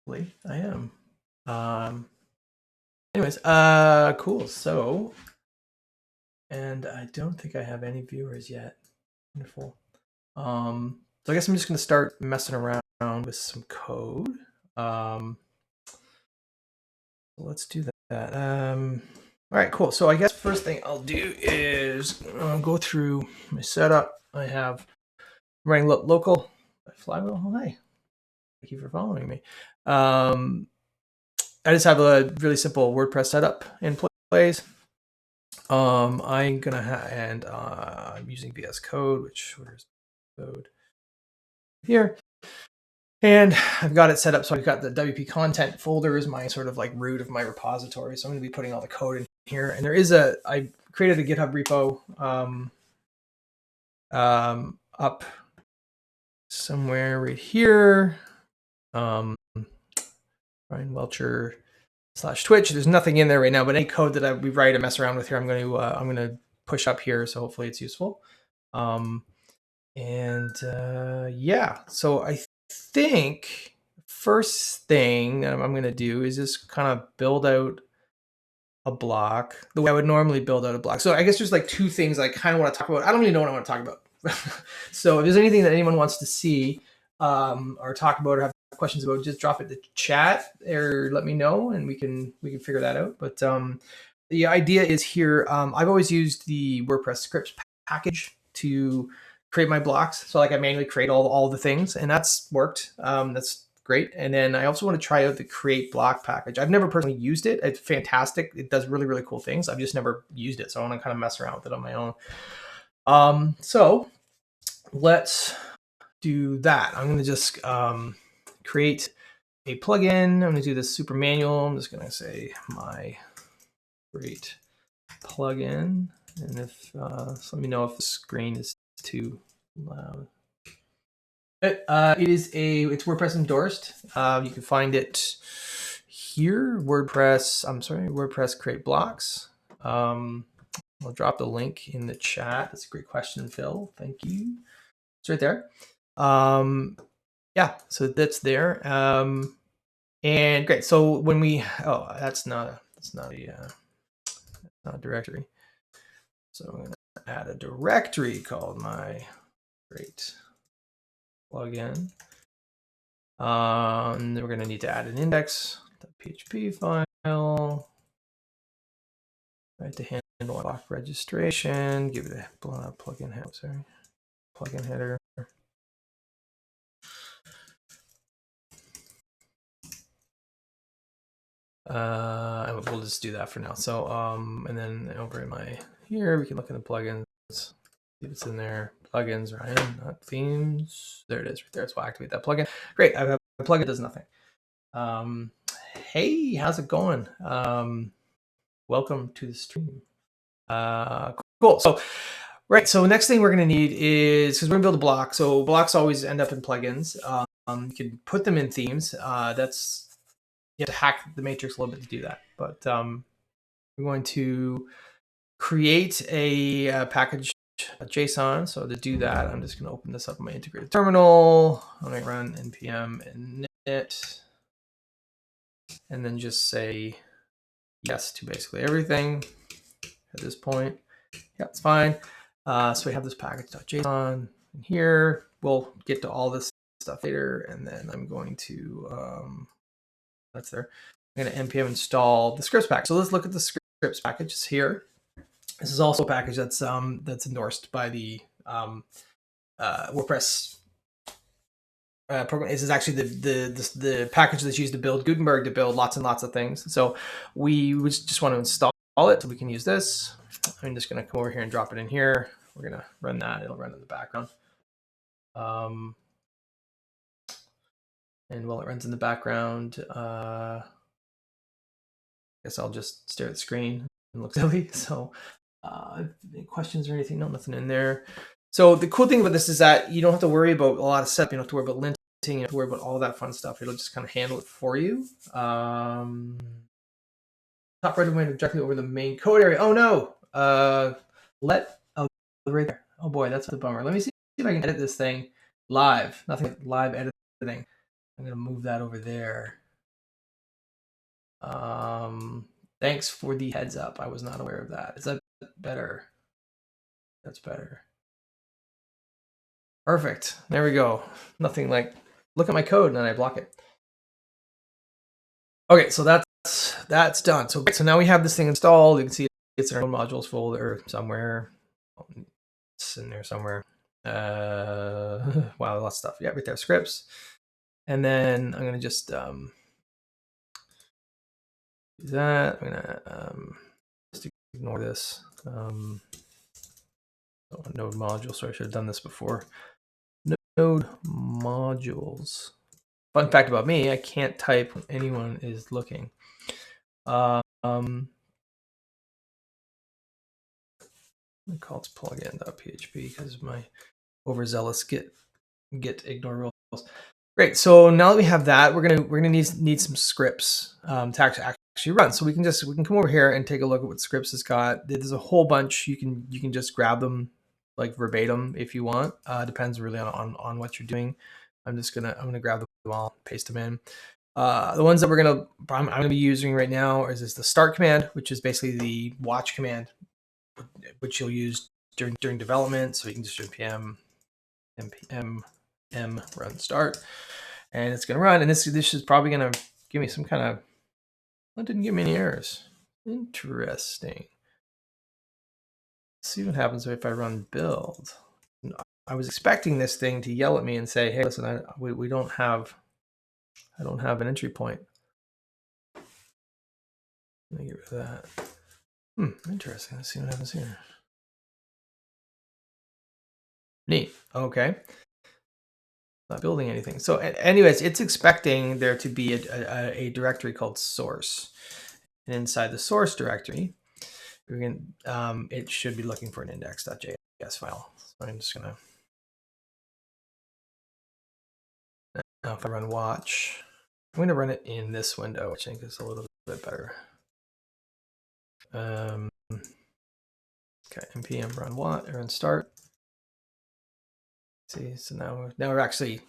Hopefully I am. Anyways, cool. So, and I don't think I have any viewers yet. Wonderful. So I guess I'm just going to start messing around with some code. Let's do that. All right, cool. So I guess first thing I'll do is go through my setup. I have running local flywheel. Oh, hi. Thank you for following me. I just have a really simple WordPress setup in place. I'm gonna and I'm using VS Code, which where's code here, and I've got it set up so I've got the WP content folder is my sort of like root of my repository. So I'm going to be putting all the code in here, and there is I created a GitHub repo up somewhere right here. Ryan Welcher /Twitch. There's nothing in there right now, but any code that we write and mess around with here, I'm going to push up here. So hopefully it's useful. Yeah, so I think first thing that I'm going to do is just kind of build out a block the way I would normally build out a block. So I guess there's like two things I kind of want to talk about. I don't really know what I want to talk about. So if there's anything that anyone wants to see or talk about or have questions about, just drop it in the chat or let me know and we can figure that out. But the idea is here, I've always used the WordPress scripts package to create my blocks. So like I manually create all the things, and that's worked. That's great. And then I also want to try out the create block package. I've never personally used it. It's fantastic. It does really, really cool things. I've just never used it. So I want to kind of mess around with it on my own. So let's do that. I'm going to just create a plugin. I'm going to do this super manual. I'm just going to say my create plugin. And if so let me know if the screen is too loud. It's WordPress endorsed. You can find it here. WordPress create blocks. I'll drop the link in the chat. That's a great question, Phil. Thank you. It's right there. Yeah, so that's there. And great. So when we that's not a directory. So I'm going to add a directory called my create plugin. And then we're going to need to add an index.php file, right, to handle block registration. Give it a plugin header. Sorry, plugin header. And we'll just do that for now. So and then over in my here we can look at the plugins. See if it's in there. Plugins, Ryan, not themes. There it is, right there. So I'll activate that plugin. Great. I have a plugin that does nothing. Hey, how's it going? Welcome to the stream. Cool. So, right. So next thing we're going to need is, because we're going to build a block. So blocks always end up in plugins. You can put them in themes. That's, you have to hack the matrix a little bit to do that. But we're going to create a package, a JSON. So to do that, I'm just going to open this up in my integrated terminal. I'm going to run npm init, and then just say yes to basically everything at this point. Yeah, it's fine. So we have this package.json in here. We'll get to all this stuff later, and then I'm going to that's there. I'm going to npm install the scripts package. So let's look at the scripts package. It's here. This is also a package that's endorsed by the WordPress program. This is actually the package that's used to build Gutenberg, to build lots and lots of things. So we just want to install it so we can use this. I'm just going to come over here and drop it in here. We're going to run that. It'll run in the background. And while it runs in the background, I guess I'll just stare at the screen and look silly. So any questions or anything? No, nothing in there. So the cool thing about this is that you don't have to worry about a lot of setup. You don't have to worry about linting. You don't have to worry about all that fun stuff. It'll just kind of handle it for you. Top right of went directly over the main code area. Oh no! Right there. Oh boy, that's a bummer. Let me see if I can edit this thing live. Nothing live editing. I'm gonna move that over there. Thanks for the heads up. I was not aware of that. Is that better? That's better. Perfect. There we go. Nothing like look at my code and then I block it. Okay, so that's done. So now we have this thing installed. You can see it's in our modules folder somewhere. It's in there somewhere. Wow, lots of stuff. Yeah, right there, scripts. And then I'm gonna just do that. I'm gonna just ignore this. Node module. Sorry, I should have done this before. Node modules. Fun fact about me: I can't type when anyone is looking. I call it plugin.php because my overzealous git ignore rules. Great. So now that we have that, we're gonna need some scripts to actually run. So we can come over here and take a look at what scripts it's got. There's a whole bunch. You can just grab them like verbatim if you want. Depends really on what you're doing. I'm gonna grab them all, paste them in. The ones that I'm gonna be using right now is the start command, which is basically the watch command, which you'll use during development. So you can just do npm run start, and it's gonna run. And this is probably gonna give me some kind of. That didn't give me any errors. Interesting. Let's see what happens if I run build. I was expecting this thing to yell at me and say, "Hey, listen, I don't have an entry point." Let me get rid of that. Interesting. Let's see what happens here. Neat. Okay. Not building anything. So anyways, it's expecting there to be a directory called source. And inside the source directory, we can it should be looking for an index.js file. So I'm just gonna now if I run watch, I'm gonna run it in this window, which I think is a little bit better. Okay, npm run run start. See, so now we're actually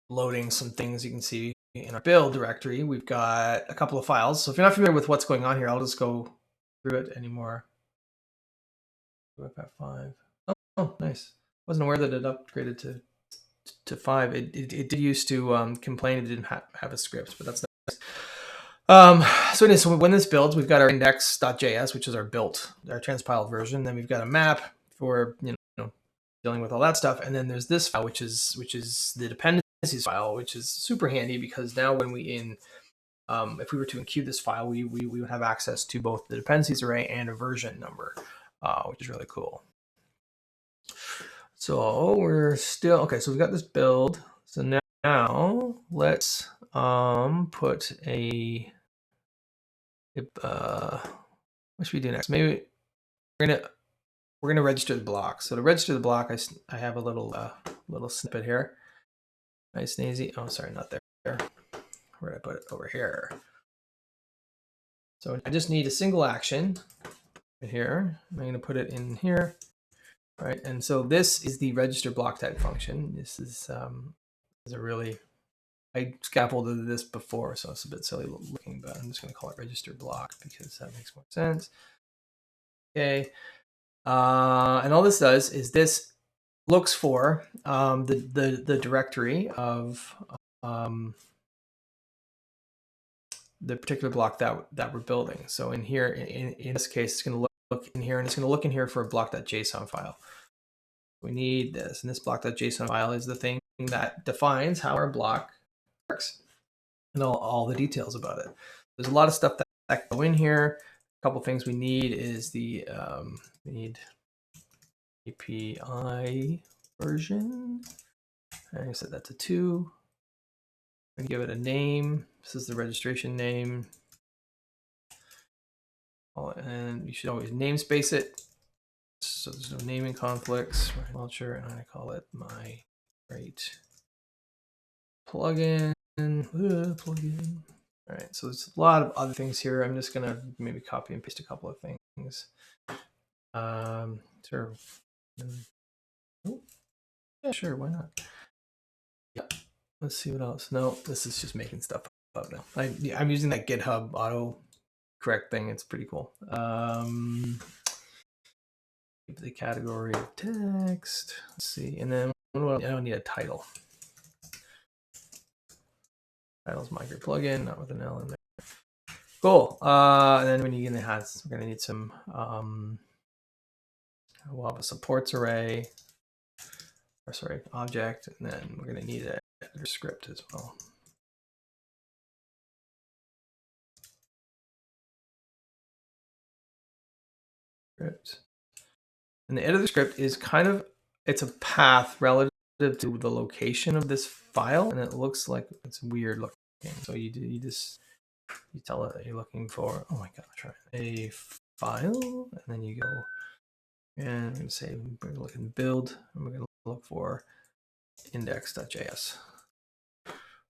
loading some things. You can see in our build directory, we've got a couple of files. So if you're not familiar with what's going on here, I'll just go through it anymore. F5. Oh, nice. Wasn't aware that it upgraded to 5. It did used to complain it didn't have a script, but that's nice. So when this builds, we've got our index.js, which is our transpiled version. Then we've got a map for dealing with all that stuff, and then there's this file, which is the dependencies file, which is super handy because now when if we were to enqueue this file, we would have access to both the dependencies array and a version number, which is really cool. So we're still okay. So we've got this build. So now let's put what should we do next? Maybe we're gonna register the block. So to register the block, I have a little snippet here. Nice and easy. Oh, sorry, not there. Where did I put it? Over here. So I just need a single action right here. I'm going to put it in here, right? And so this is the register block type function. This is a really, I scaffolded this before, so it's a bit silly looking, but I'm just going to call it register block because that makes more sense. Okay, and all this does is this looks for the directory of the particular block that we're building. So in here, in this case, it's going to look in here, and it's going to look in here for a block.json file. We need this, and this block.json file is the thing that defines how our block works and all the details about it. There's a lot of stuff that go in here. A couple things we need is we need API version. I set that to 2. I'm going to give it a name. This is the registration name. And you should always namespace it so there's no naming conflicts. Launcher, and I call it my plugin. Plugin. All right, so there's a lot of other things here. I'm just gonna maybe copy and paste a couple of things. Sure. Oh, yeah, sure. Why not? Yeah. Let's see what else. No, this is just making stuff Oh no, I'm using that GitHub auto correct thing. It's pretty cool. Give the category of text. Let's see, and then I don't need a title. Title's migrate plugin, not with an L in there. Cool. And then we're gonna need some. We'll have a supports array, or sorry, object, and then we're gonna need an editor script as well. Script. And the editor script is kind of, it's a path relative to the location of this file, and it looks like it's weird looking. So you tell it that you're looking for, oh my gosh, right, a file, and then you go and we're gonna say we're gonna look in build, and we're gonna look for index.js.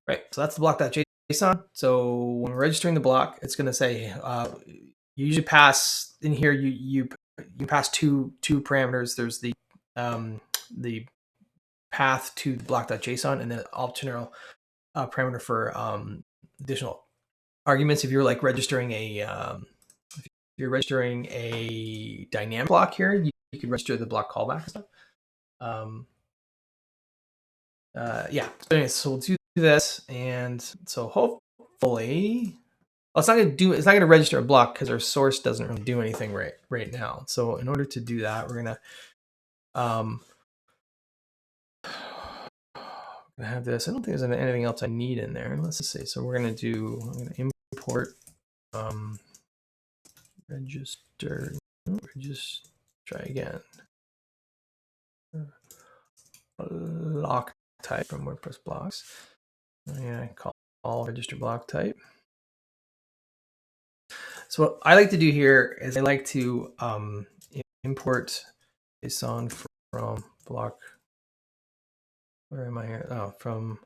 Right, so that's the block.json. So when we're registering the block, it's gonna say you usually pass in here. You pass two parameters. There's the path to the block.json, and then an optional parameter for additional arguments. If you're like registering a dynamic block here, you can register the block callback and stuff. Yeah. So we'll do this, and so hopefully, well, it's not going to register a block because our source doesn't really do anything right now. So in order to do that, we're gonna have this. I don't think there's anything else I need in there. Let's just say, so I'm gonna import register. Just try again. Block type from WordPress blocks. Yeah, call register block type. So what I like to do here is I like to import JSON from block. Where am I here? Oh, from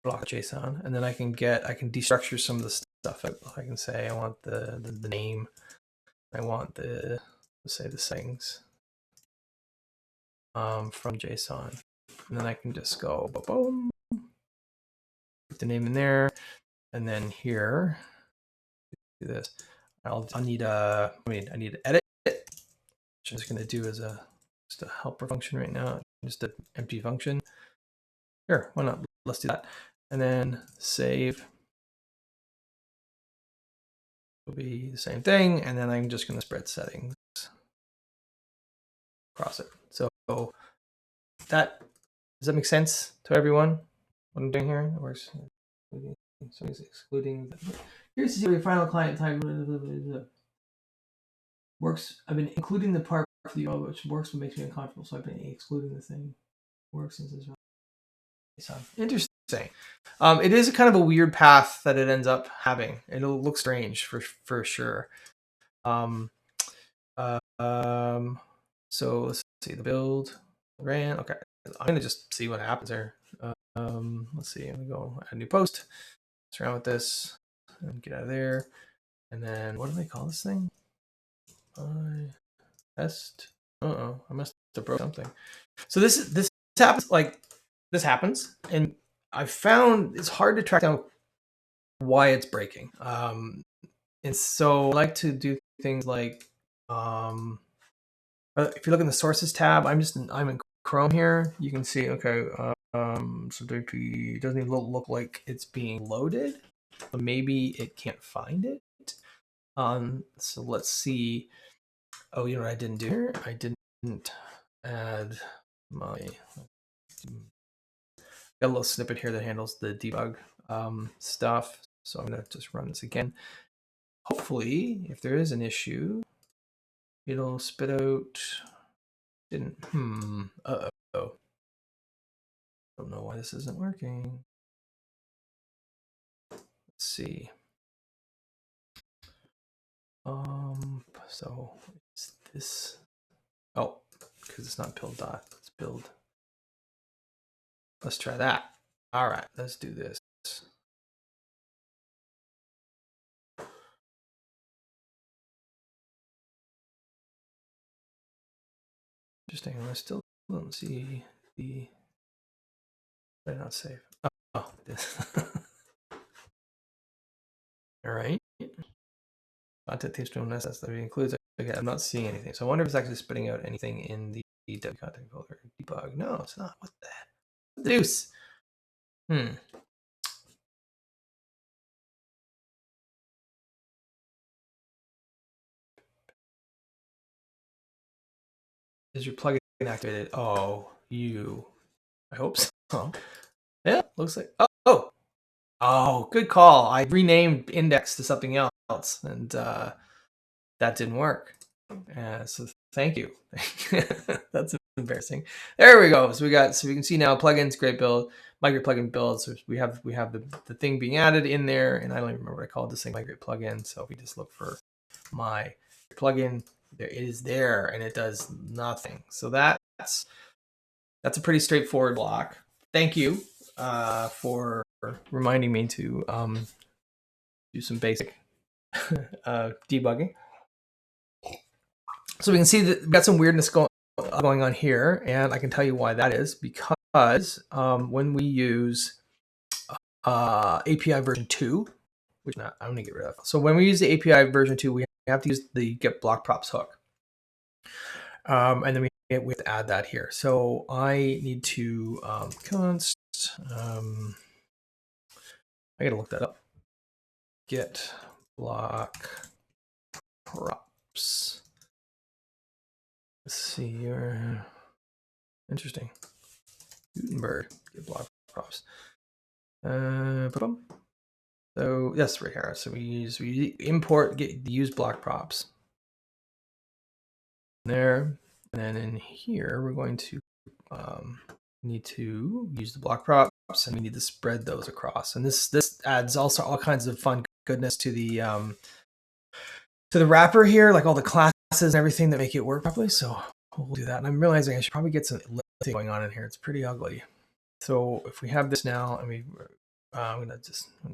block.json, and then I can destructure some of the stuff. I can say I want the name. I want let's say the settings from JSON, and then I can just go boom, put the name in there, and then here do this. I need an edit, which I'm just going to do as just a helper function right now, just an empty function. Sure, why not? Let's do that, and then save. Will be the same thing, and then I'm just going to spread settings across it. So does that make sense to everyone? What I'm doing here, it works. So it's excluding. Here's your final client type. Works. I've been including the part for the which works but makes me uncomfortable. So I've been excluding the thing. Works since it's interesting. It is kind of a weird path that it ends up having. It'll look strange for sure. So let's see the build ran. Okay, I'm gonna just see what happens here. Let's see. I'm gonna go add a new post. Let's run with this and get out of there. And then what do they call this thing? Test. I must have broke something. So this happens, like this happens, and I found it's hard to track down why it's breaking. And so I like to do things like if you look in the sources tab, I'm in Chrome here. You can see, okay, so it doesn't even look like it's being loaded, but maybe it can't find it. So let's see. Oh, you know what I didn't do here? I didn't add my got a little snippet here that handles the debug stuff. So I'm gonna just run this again. Hopefully, if there is an issue, it'll spit out. Didn't. Uh-oh. Don't know why this isn't working. Let's see. So it's this. Oh, because it's not build dot. It's build. Let's try that. All right, let's do this. Interesting. I still don't see the. Did I not save? Oh, this. right. Content themes don't necessarily includes. Okay, I'm not seeing anything. So I wonder if it's actually spitting out anything in the W content folder. Debug. No, it's not. What the deuce? Is your plugin activated? Oh, I hope so. Yeah, looks like. Oh, good call. I renamed index to something else, and that didn't work. So thank you. That's embarrassing. There we go. So we can see now plugins, great build, migrate plugin build. So we have the thing being added in there, and I don't even remember what I called this thing, migrate plugin. So if we just look for my plugin, there it is there, and it does nothing. So that's a pretty straightforward block. Thank you for reminding me to do some basic debugging. So we can see that we've got some weirdness going on here, and I can tell you why that is, because when we use API version 2, which I'm going to get rid of. So when we use the API version 2, we have to use the get block props hook. And then we have to add that here. So I need to const, I got to look that up. Get block props. Let's see here. Interesting. Gutenberg, get block props. So yes, right here. So we import use block props there, and then in here we're going to need to use the block props, and we need to spread those across. And this adds also all kinds of fun goodness to the wrapper here, like all the classes and everything that make it work properly. So we'll do that. And I'm realizing I should probably get some lifting going on in here. It's pretty ugly. So if we have this now, and I'm gonna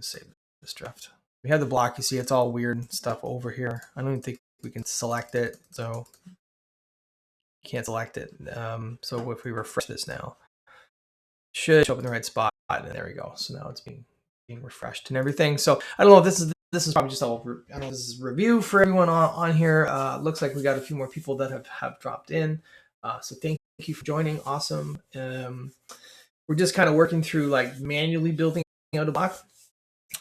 save this draft. We have the block. You see, it's all weird stuff over here. I don't even think we can select it, so you can't select it. So if we refresh this now, it should show up in the right spot, and there we go. So now it's being refreshed and everything. So I don't know if this is probably just all. I don't know if this is a review for everyone on here. Looks like we got a few more people that have dropped in. So thank you for joining. Awesome. We're just kind of working through like manually building out a block.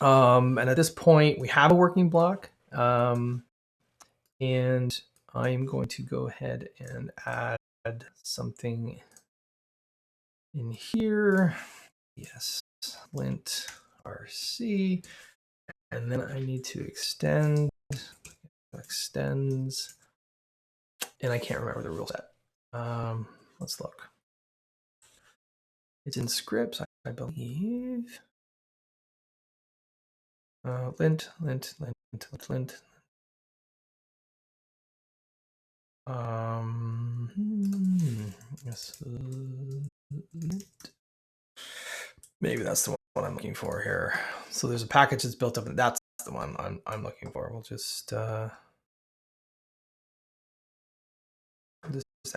And at this point, we have a working block. And I'm going to go ahead and add something in here. Yes, lint RC. And then I need to extends. And I can't remember the rule set. Let's look. It's in scripts, I believe. Lint. Yes, maybe that's the one I'm looking for here. So there's a package that's built up, and that's the one I'm looking for. We'll just add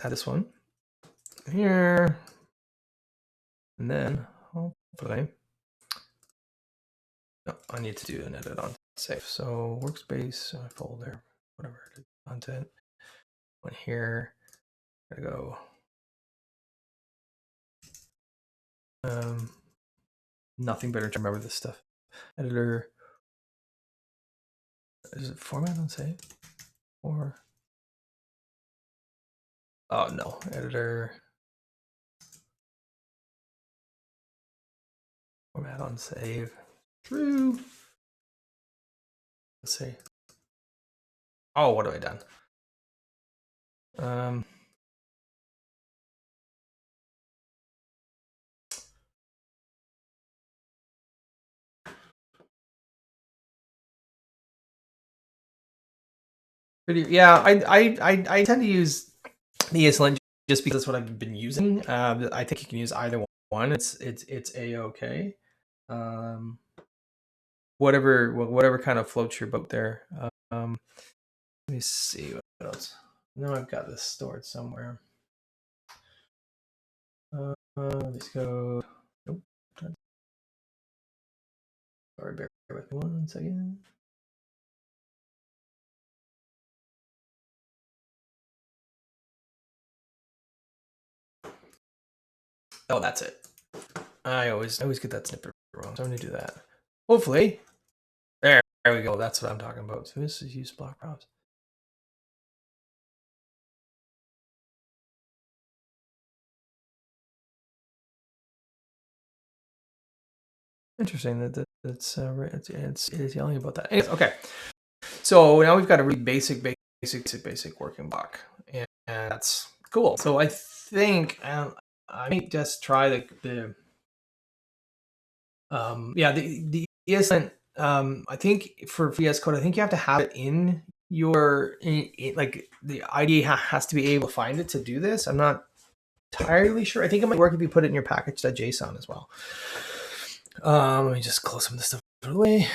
this one here, and then hopefully, no, I need to do an edit on save. So workspace folder, whatever it is, content. One here. Gotta go. Nothing better to remember this stuff. Editor. Is it format on save? Or oh no, editor. Format on save. True. Let's see. Oh, what have I done? Yeah, I tend to use the ESLint just because that's what I've been using. I think you can use either one. It's a-okay. Whatever kind of floats your boat there. Let me see what else. Now I've got this stored somewhere. Let's go. Nope. Sorry, bear with me 1 second. Oh, that's it. I always get that snippet wrong, so I'm gonna do that. Hopefully, there we go. That's what I'm talking about. So this is use block props. Interesting that it's yelling about that. Anyways, okay, so now we've got a really basic working block, and that's cool. So I think I may just try the ESLint. I think for VS Code, I think you have to have it in your like the IDE has to be able to find it to do this. I'm not entirely sure. I think it might work if you put it in your package.json as well. Let me just close some of this stuff away.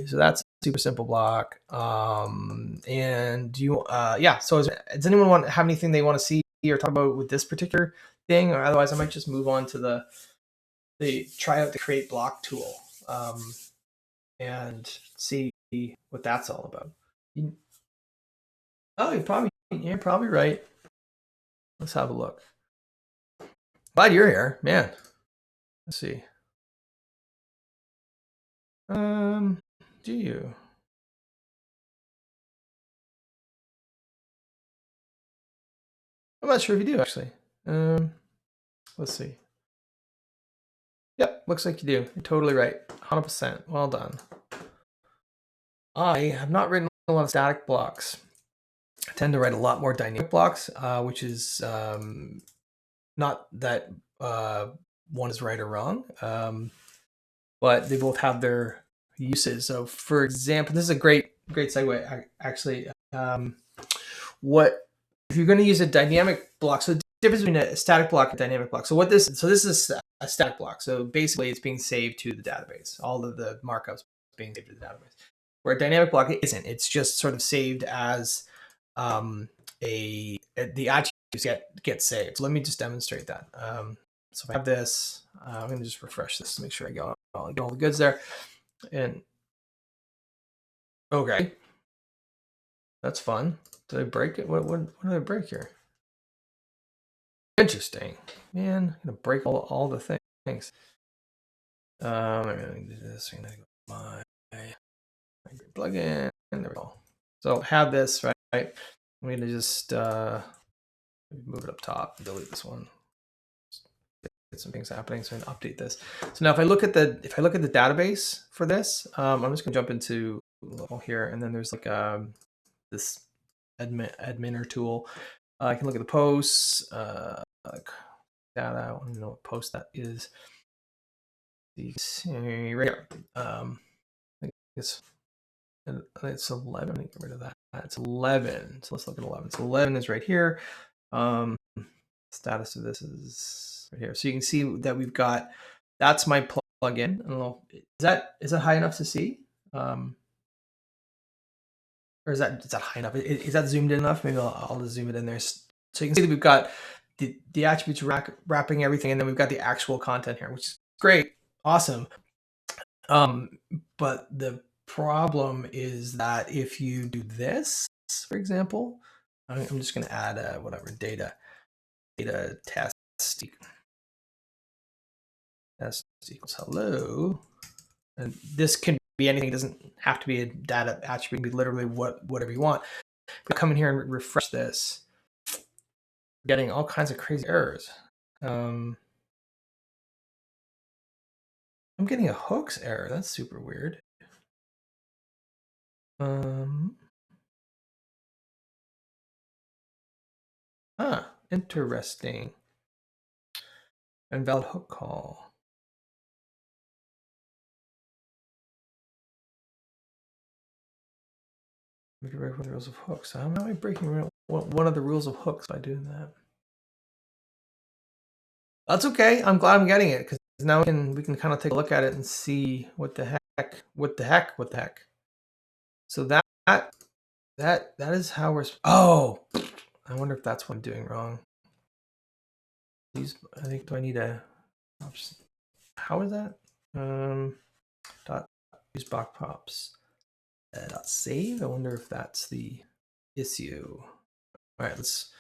So that's a super simple block. And you, yeah. So does anyone have anything they want to see or talk about with this particular thing? Or otherwise, I might just move on to the try out the create block tool and see what that's all about. Oh, you're probably right. Let's have a look. Glad you're here, man. Let's see. Do you? I'm not sure if you do actually. Let's see. Yep, looks like you do. You're totally right. 100%. Well done. I have not written a lot of static blocks. I tend to write a lot more dynamic blocks, which is not that one is right or wrong, but they both have their uses. So, for example, this is a great segue. Actually, what if you're going to use a dynamic block? So, the difference between a static block and a dynamic block. So, this is a static block. So, basically, it's being saved to the database. All of the markups being saved to the database. Where a dynamic block isn't. It's just sort of saved as the attributes get saved. So let me just demonstrate that. So if I have this, I'm going to just refresh this to make sure I got all the goods there. And okay, that's fun. Did I break it? What did I break here? Interesting, man. I'm gonna break all the things. I'm gonna do this. I'm gonna go my plugin, and there we go. So have this right. I'm gonna just move it up top and delete this one. Get some things happening, so I'm gonna update this. So now if I look at the database for this, I'm just gonna jump into here, and then there's like this adminer tool. I can look at the posts, like data. I want to know what post that is. You can see right here. I guess it's 11. Let me get rid of that. It's 11. So let's look at 11. So 11 is right here. Status of this is right here. So you can see that we've got, that's my plugin. I don't know, is that high enough to see? Or is that high enough? Is that zoomed in enough? Maybe I'll just zoom it in there. So you can see that we've got the attributes wrapping everything, and then we've got the actual content here, which is great, awesome. But the problem is that if you do this, for example, I'm just going to add whatever data test equals hello, and this can be anything. It doesn't have to be a data attribute. It can be literally whatever you want. If we come in here and refresh this, we're getting all kinds of crazy errors. I'm getting a hooks error. That's super weird. Interesting. Invalid hook call. We can break one of the rules of hooks. How am I breaking one of the rules of hooks by doing that? That's okay. I'm glad I'm getting it, because now we can kind of take a look at it and see what the heck. So that is how we're. Oh, I wonder if that's what I'm doing wrong. I think, do I need a? How is that? Dot use block props. Dot save. I wonder if that's the issue. All right, let's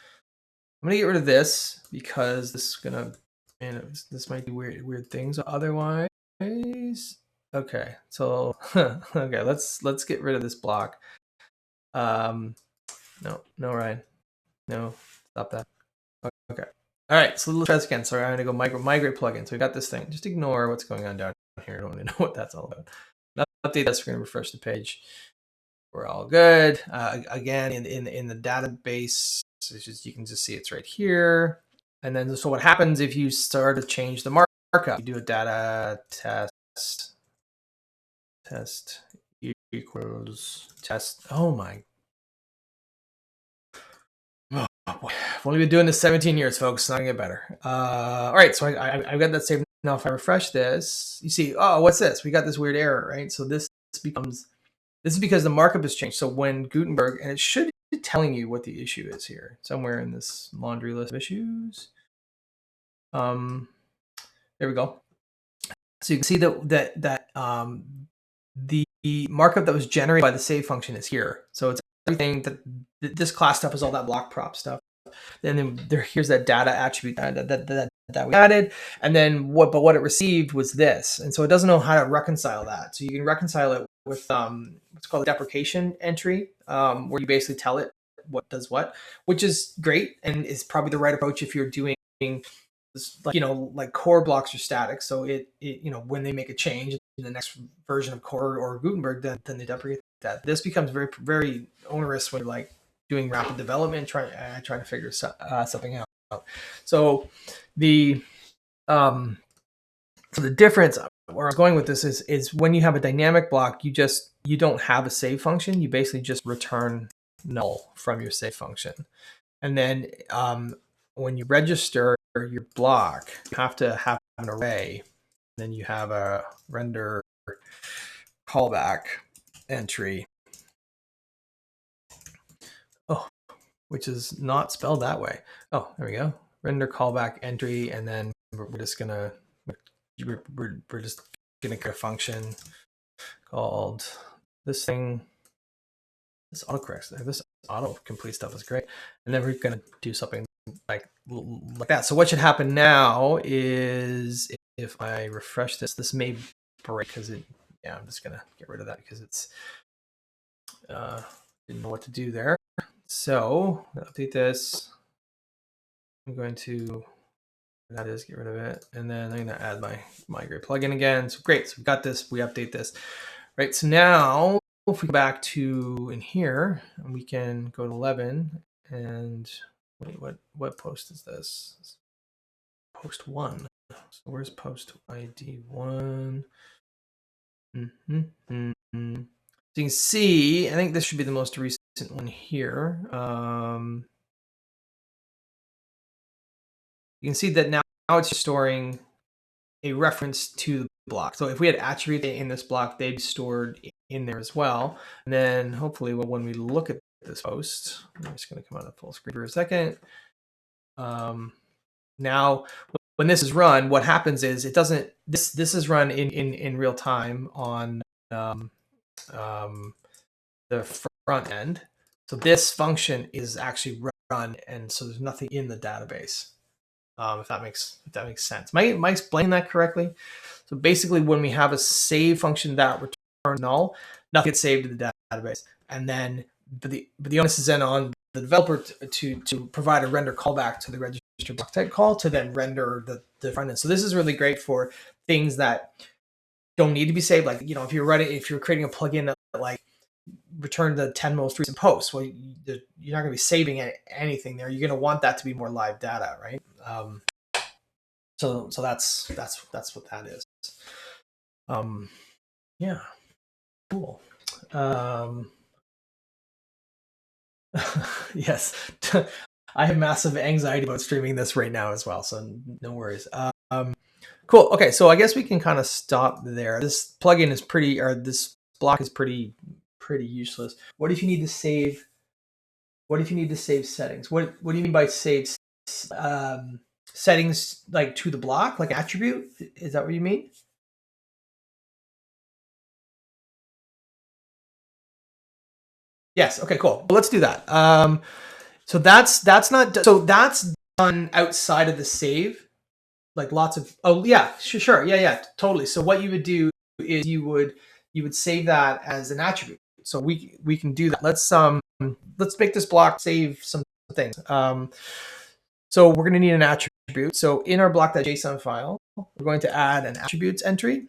I'm gonna get rid of this because this is gonna, man, this might be weird things otherwise. Okay, so okay, let's get rid of this block. No, Ryan, no, stop that. Okay, all right, so let's try this again. Sorry, I'm gonna go migrate plugin. So we got this thing. Just ignore what's going on down here. I don't really know what that's all about. Update this. We're gonna refresh the page. We're all good. Again, in the database, it's just, you can just see it's right here. And then, so what happens if you start to change the markup? You do a data test equals test. Oh my. Oh boy. I've only been doing this 17 years, folks. It's not gonna get better. All right, so I've got that saved. Now, if I refresh this, you see, oh, what's this? We got this weird error, right? So this becomes. This is because the markup has changed. So when Gutenberg, and it should be telling you what the issue is here, somewhere in this laundry list of issues. There we go. So you can see that the markup that was generated by the save function is here. So it's everything that this class stuff is all that block prop stuff. And then here's that data attribute that we added, and then what it received was this, and so it doesn't know how to reconcile that. So you can reconcile it with what's called a deprecation entry, where you basically tell it what does what, which is great and is probably the right approach if you're doing this, like core blocks are static. So it when they make a change in the next version of core or Gutenberg, then they deprecate that. This becomes very very onerous when you're like doing rapid development, trying to figure something out. So the difference where I'm going with this is when you have a dynamic block, you don't have a save function. You basically just return null from your save function, and then when you register your block, you have to have an array. Then you have a render callback entry. Oh, which is not spelled that way. Oh, there we go. Render callback entry, and then we're just gonna create a function called this thing. This autocorrect, this autocomplete stuff is great, and then we're gonna do something like that. So what should happen now is if I refresh this may break because it. Yeah, I'm just gonna get rid of that because it's didn't know what to do there. So update this. I'm going to get rid of it, and then I'm going to add my migrate plugin again. So great, so we got this. We update this, right? So now if we go back to in here, we can go to 11 and wait, what post is this? Post 1. So where's post ID 1? So you can see, I think this should be the most recent one here. You can see that now it's storing a reference to the block. So if we had attribute in this block, they'd be stored in there as well. And then hopefully when we look at this post, I'm just going to come out of full screen for a second. Now, when this is run, what happens is it doesn't. This is run in real time on the front end. So this function is actually run, and so there's nothing in the database. If that makes sense. Am I explaining that correctly? So basically, when we have a save function that returns null, nothing gets saved to the database, and then but the onus is then on the developer to provide a render callback to the register block type call to then render the front end. So this is really great for things that don't need to be saved. Like if you're creating a plugin that like return the 10 most recent posts, well, you're not going to be saving anything there. You're going to want that to be more live data, right? So that's what that is. Yeah, cool. Yes, I have massive anxiety about streaming this right now as well, so no worries. Cool. Okay, so I guess we can kind of stop there. This plugin is this block is pretty useless. What if you need to save? What if you need to save settings? What do you mean by save settings, like to the block, like attribute? Is that what you mean? Yes. Okay, cool. Well, let's do that. So that's that's done outside of the save. Like lots of, oh yeah, sure, yeah, totally. So what you would do is you would save that as an attribute. So we can do that. Let's make this block save some things. So we're going to need an attribute. So in our block.json file, we're going to add an attributes entry,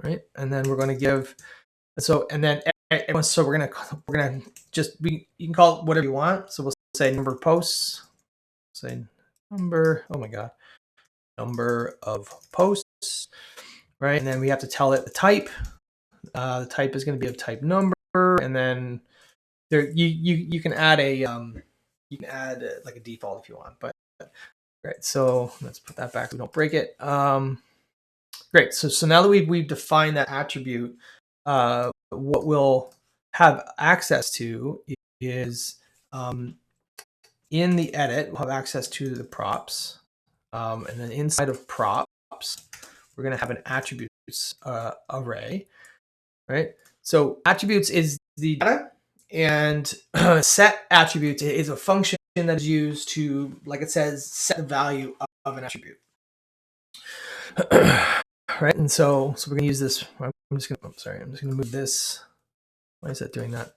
right? And then we're going to give, so we're gonna just, you can call it whatever you want. So we'll say number of posts, say number, oh my god, number of posts, right? And then we have to tell it the type. The type is going to be of type number, and then there you can add a like a default if you want, but right. So let's put that back so we don't break it. Great. So now that we've defined that attribute, what we'll have access to is in the edit, we'll have access to the props, and then inside of props, we're going to have an attributes array, right? So attributes is the data, and set attributes is a function that is used to, like it says, set the value of an attribute. Right, and so we're gonna use this. I'm just gonna move this. Why is that doing that?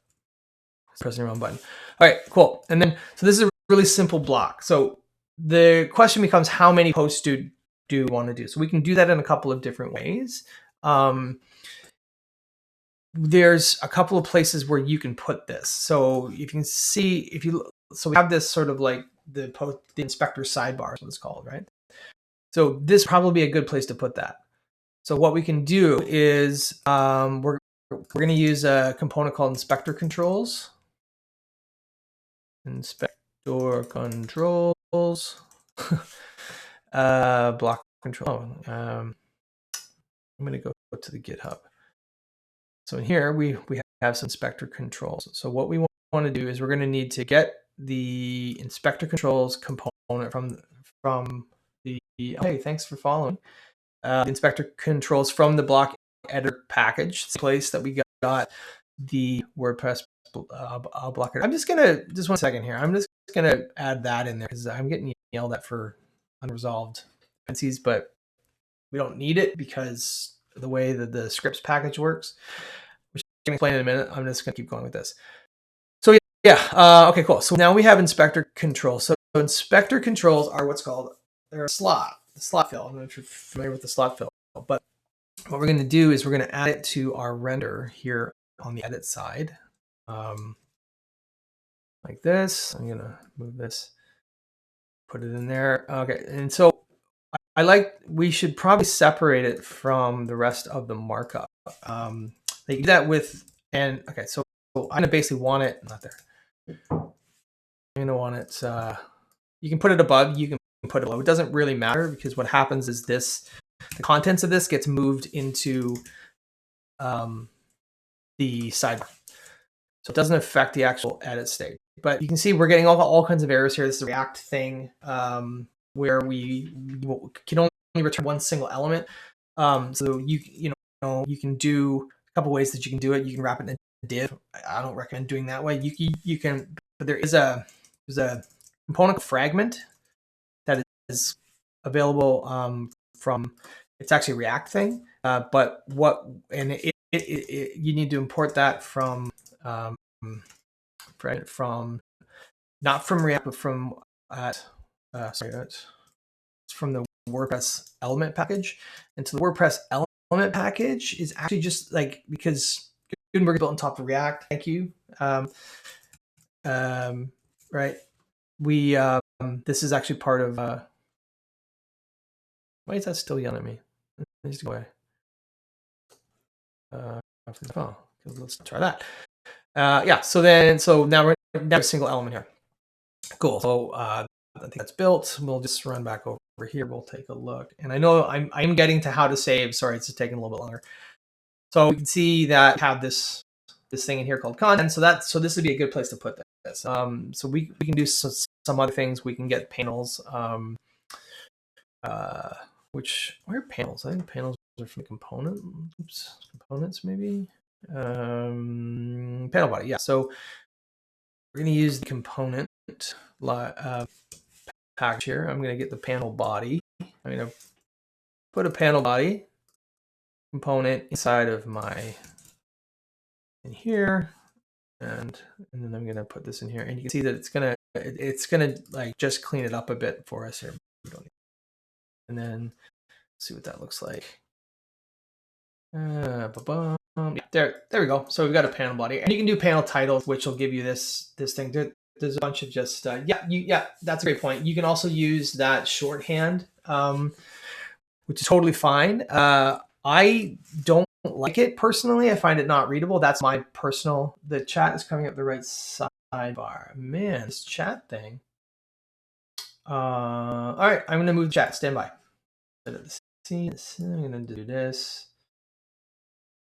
Pressing the wrong button. All right, cool. And then, so this is a really simple block. So the question becomes, how many posts do you want to do? So we can do that in a couple of different ways. There's a couple of places where you can put this. So you can see, so we have this sort of like the inspector sidebar is what it's called, right? So this would probably be a good place to put that. So what we can do is we're going to use a component called inspector controls. Inspector controls. Block control. I'm going to go to the GitHub. So in here we have some inspector controls. So what we want to do is we're going to need to get the inspector controls component from the. Hey, thanks for following. Inspector controls from the block editor package, the place that we got the WordPress blocker. I'm just just 1 second here. I'm just gonna add that in there because I'm getting yelled at for unresolved dependencies, but we don't need it because of the way that the scripts package works, which I can explain in a minute. I'm just gonna keep going with this. So yeah, okay, cool. So now we have inspector controls. So inspector controls are what's called, they're a slot fill. I don't know if you're familiar with the slot fill, but what we're going to do is we're going to add it to our render here on the edit side, like this. I'm going to move this, put it in there. Okay, and so we should probably separate it from the rest of the markup. They do that with, and okay, so I'm going to basically want it, not there. I'm going to want it, you can put it above, you can put it below. It doesn't really matter because what happens is the contents of this gets moved into the sidebar. So it doesn't affect the actual edit state. But you can see we're getting all kinds of errors here. This is a React thing where we can only return one single element. So you can do a couple ways that you can do it. You can wrap it in a div. I don't recommend doing that way. You can, but there's a component fragment that is available from, it's actually a React thing, but you need to import that from not from React, but from it's from the WordPress element package. And so the WordPress element package is actually just like, because Gutenberg is built on top of React. Thank you. Right. This is actually part of. Why is that still yelling at me? It needs to go away. Let's try that. Yeah. So now we're a single element here. Cool. So I think that's built. We'll just run back over here. We'll take a look. And I know I'm getting to how to save. Sorry, it's just taking a little bit longer. So we can see that I have this thing in here called content. So this would be a good place to put this. So we can do some other things. We can get panels. Where are panels? I think panels are from the components maybe. Panel body, yeah. So we're going to use the component package here. I'm going to get the panel body. I'm going to put a panel body component inside of in here, and then I'm going to put this in here, and you can see that it's going to like just clean it up a bit for us here. And then see what that looks like. Yeah, there we go. So we've got a panel body, and you can do panel titles, which will give you this thing. There's a bunch of just yeah, that's a great point. You can also use that shorthand, which is totally fine. I don't like it personally. I find it not readable. That's my personal. The chat is coming up the right sidebar. Man, this chat thing. All right, I'm gonna move the chat. Stand by. I'm gonna do this.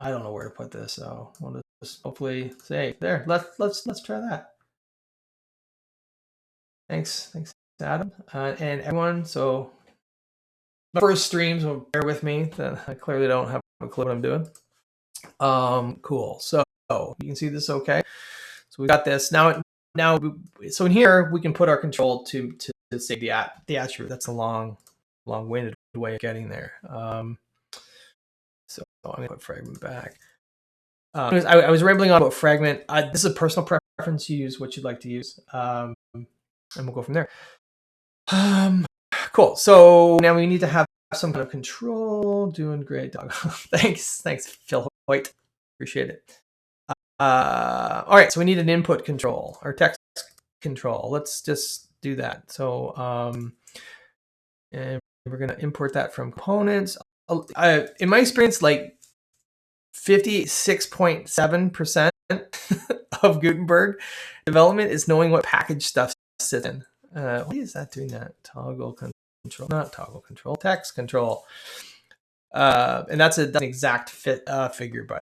I don't know where to put this, so we'll just hopefully say there. Let's try that. Thanks, Adam, and everyone. So my first streams, will bear with me. I clearly don't have a clue what I'm doing. Cool. So you can see this okay. So we got this now. So in here we can put our control to say the attribute. That's a long-winded way of getting there. So I'm gonna put fragment back. I was rambling on about fragment. This is a personal preference. You use what you'd like to use, and we'll go from there. Cool. So now we need to have some kind of control. Doing great, dog. Thanks, Phil Hoyt. Appreciate it. All right. So we need an input control or text control. Let's just do that. So and we're gonna import that from components. In my experience, like 56.7% of Gutenberg development is knowing what package stuff sits in. Why is that doing that? Toggle control, not toggle control, text control. And that's an exact figure, by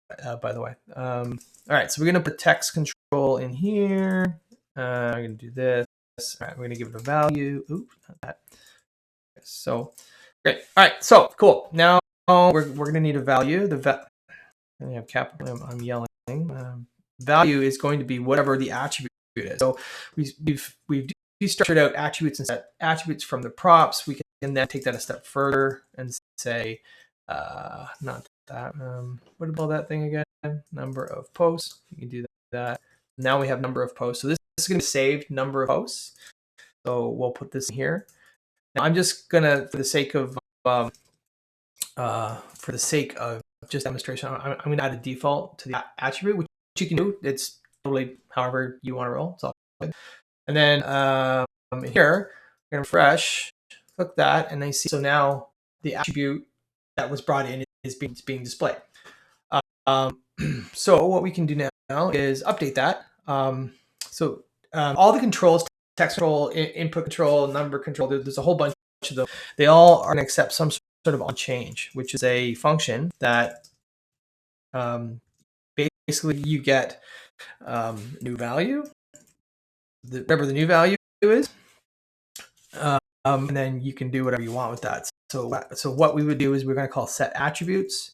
the way. All right, so we're gonna put text control in here. I'm gonna do this. All right, we're gonna give it a value. Oops, not that. So great. All right, so cool. Now we're gonna need a value. I have capital. I'm yelling. Value is going to be whatever the attribute is. So we've destructured out attributes and set attributes from the props. We can then take that a step further and say, not that. What about that thing again? Number of posts. You can do that. Now we have number of posts. So this is going to be saved number of posts. So we'll put this in here. Now I'm just gonna, for the sake of just demonstration, I'm going to add a default to the attribute, which you can do. It's totally however you want to roll. It's all good. And then here, we're going to refresh, click that, and I see. So now the attribute that was brought in is being displayed. So what we can do now is update that. All the controls, text control, input control, number control, there's a whole bunch of them. They all are going to accept some sort of on change, which is a function that basically you get new value, whatever the new value is, and then you can do whatever you want with that. So what we would do is we're going to call set attributes,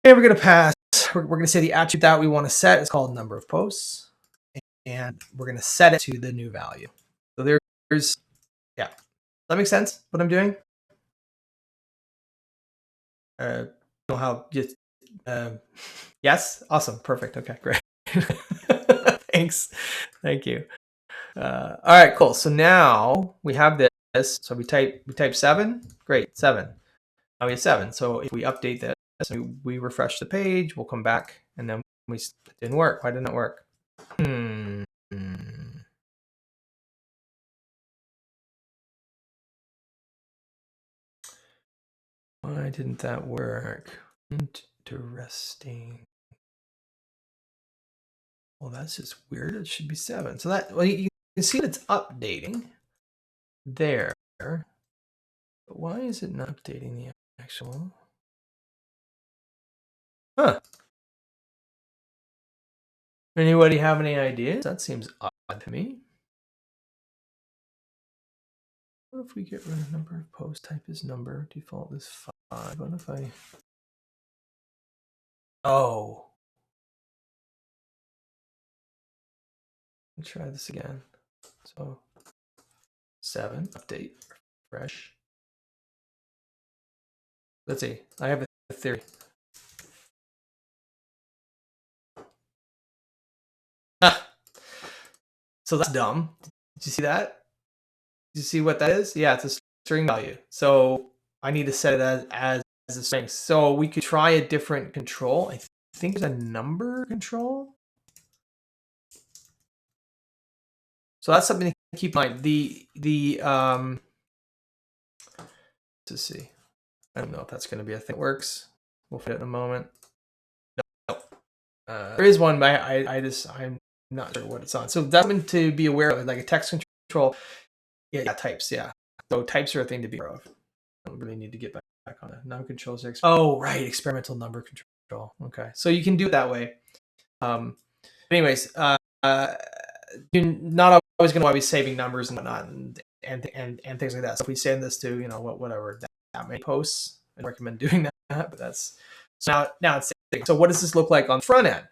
and we're going to pass. We're going to say the attribute that we want to set is called number of posts, and we're going to set it to the new value. So there's yeah. Does that make sense? What I'm doing? Know how just yes, awesome, perfect. Okay, great. Thanks, thank you. All right, cool. So now we have this. So we type 7. Great, 7. Now we have 7. So if we update this, we refresh the page, we'll come back, and then it didn't work. Why didn't it work? Why didn't that work? Interesting. Well, that's just weird. It should be 7. So you can see that it's updating there. But why is it not updating the actual? Huh. Anybody have any ideas? That seems odd to me. What if we get rid of number of post type is number, default is 5. What if I... Oh. me try this again. So 7, update, refresh. Let's see. I have a theory. Ah, so that's dumb. Did you see that? Did you see what that is? Yeah, it's a string value. So I need to set it as a string. So we could try a different control. I think there's a number control. So that's something to keep in mind. Let's see. I don't know if that's going to be a thing that works. We'll fit it in a moment. No. There is one, but I'm not sure what it's on. So that's something to be aware of, like a text control. Yeah, types. Yeah. So types are a thing to be aware of. I don't really need to get back on it. Non-controls. Oh, right. Experimental number control. Okay. So you can do it that way. Anyways, you're not always going to be saving numbers and whatnot and things like that. So if we send this to, whatever, that many posts, I recommend doing that. But that's so now it's saving. So what does this look like on the front end?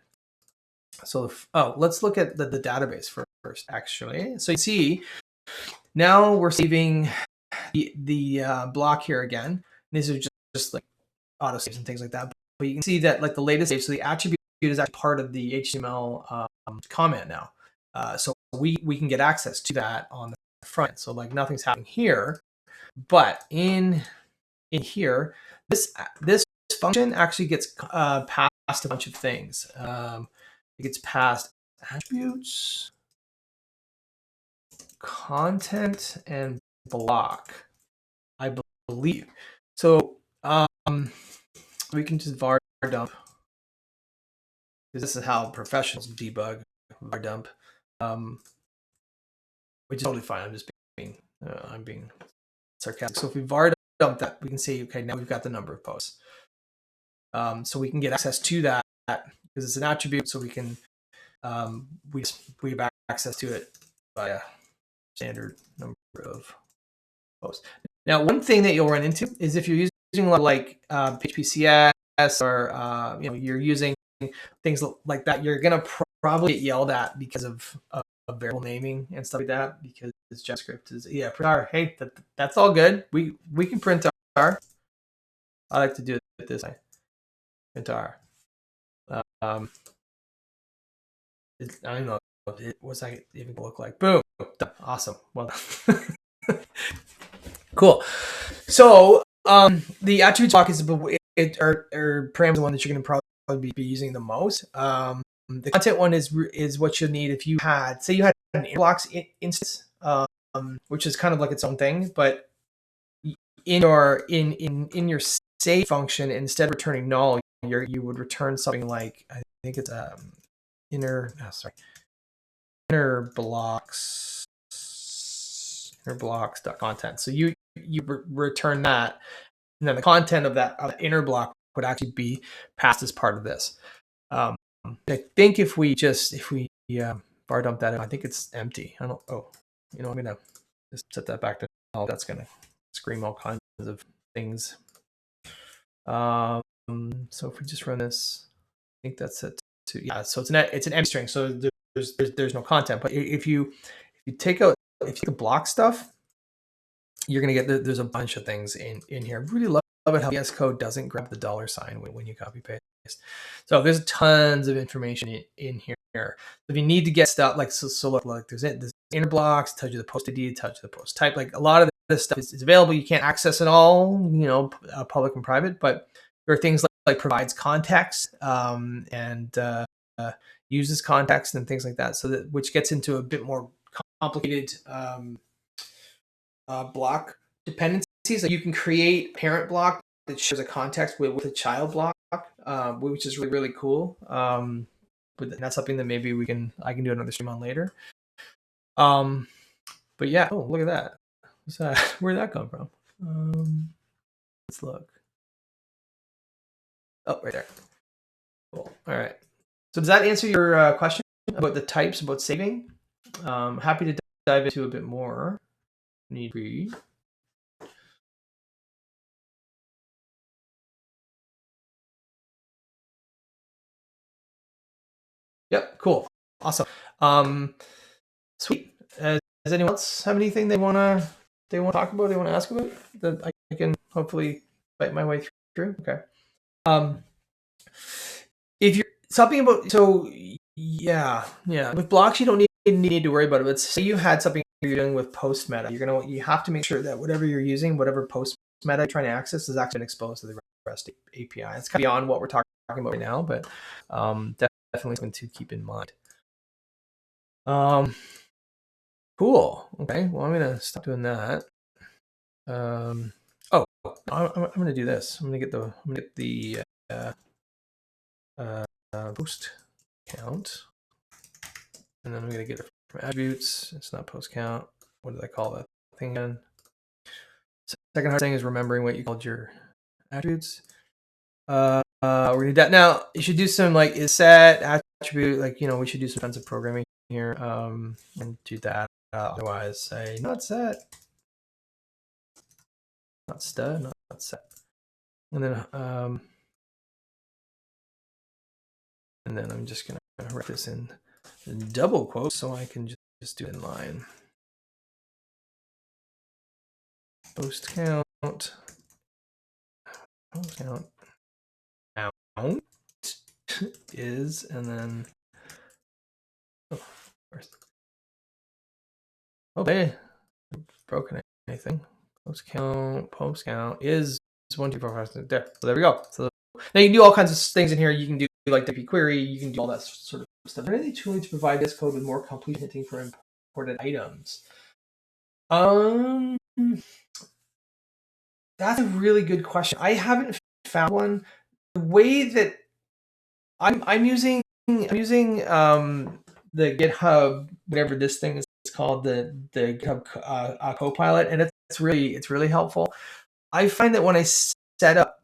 So let's look at the database first, actually. So you see, now we're saving the block here again. These are just like auto saves and things like that. But you can see that like the latest save, so the attribute is actually part of the HTML comment now. So we can get access to that on the front. So like nothing's happening here, but in here, this function actually gets past a bunch of things. It gets past attributes, content, and block, I believe. So we can just var dump, because this is how professionals debug var dump, which is totally fine. I'm being sarcastic. So if we var dump that, we can see, okay, now we've got the number of posts. So we can get access to that because it's an attribute. So we can we have access to it by a standard number of posts. Now, one thing that you'll run into is if you're using like PHP CS or you're using things like that, you're gonna probably get yelled at because of variable naming and stuff like that, because JavaScript is hey, that's all good. We can print R. I like to do it this way. Print R. I don't know what's that even look like. Boom. Awesome. Well done. Cool. So the attribute block is parameter the one that you're going to probably be using the most. The content one is what you need if you had, say you had an blocks instance, which is kind of like its own thing, but in your save function, instead of returning null, you would return something like, I think it's inner blocks.content. So you return that, and then the content of that inner block would actually be passed as part of this. I think if we var dump that, I think it's empty. I don't. Oh, I'm gonna just set that back to null. That's gonna scream all kinds of things. So if we just run this, I think that's it. So it's an empty string. So there's no content. But if you take the block stuff, you're gonna get there's a bunch of things in here. I really love it how VS Code doesn't grab the $sign when you copy paste. So there's tons of information in here. If you need to get stuff like look, like there's inner blocks, tells you the post ID, tells you the post type. Like a lot of this stuff is available. You can't access it all, public and private, but there are things like provides context and uses context and things like that. So that which gets into a bit more complicated block dependencies. Like you can create parent block that shares a context with a child block, which is really, really cool. But that's something that maybe I can do another stream on later. But yeah, oh, look at that. What's that? Where'd that come from? Let's look. Oh, right there. Cool. All right. So does that answer your question about the types, about saving? Happy to dive into a bit more. Need read. Yep, cool. Awesome. Sweet. Does anyone else have anything they want to talk about? They want to ask about that I can hopefully fight my way through. Okay. If you're something about with blocks you don't need to worry about it. But say you had something you're doing with post meta, you have to make sure that whatever you're using, whatever post meta you're trying to access, is actually exposed to the REST API. It's kind of beyond what we're talking about right now, but definitely something to keep in mind. Cool. Okay. Well, I'm gonna stop doing that. I'm gonna do this. I'm gonna get the post count, and then I'm gonna get it from attributes. It's not post count. What did I call that thing again? Second hard thing is remembering what you called your attributes. We're gonna do that now. You should do some like is set attribute, like we should do some defensive programming here, and do that. Otherwise, say not set, not stud, not set, and then I'm just gonna write this in double quotes so I can just do it in line. Post count count is, and then okay, broken anything. Post count is 1, 2, 4, 5, 6. There. So there we go. So now you can do all kinds of things in here. You can do like WP query. You can do all that sort of stuff. Are any tooling to provide this code with more complete hinting for imported items? That's a really good question. I haven't found one. The way that I'm using the GitHub, whatever this thing is called, the GitHub Copilot, and it's really helpful. I find that when I set up,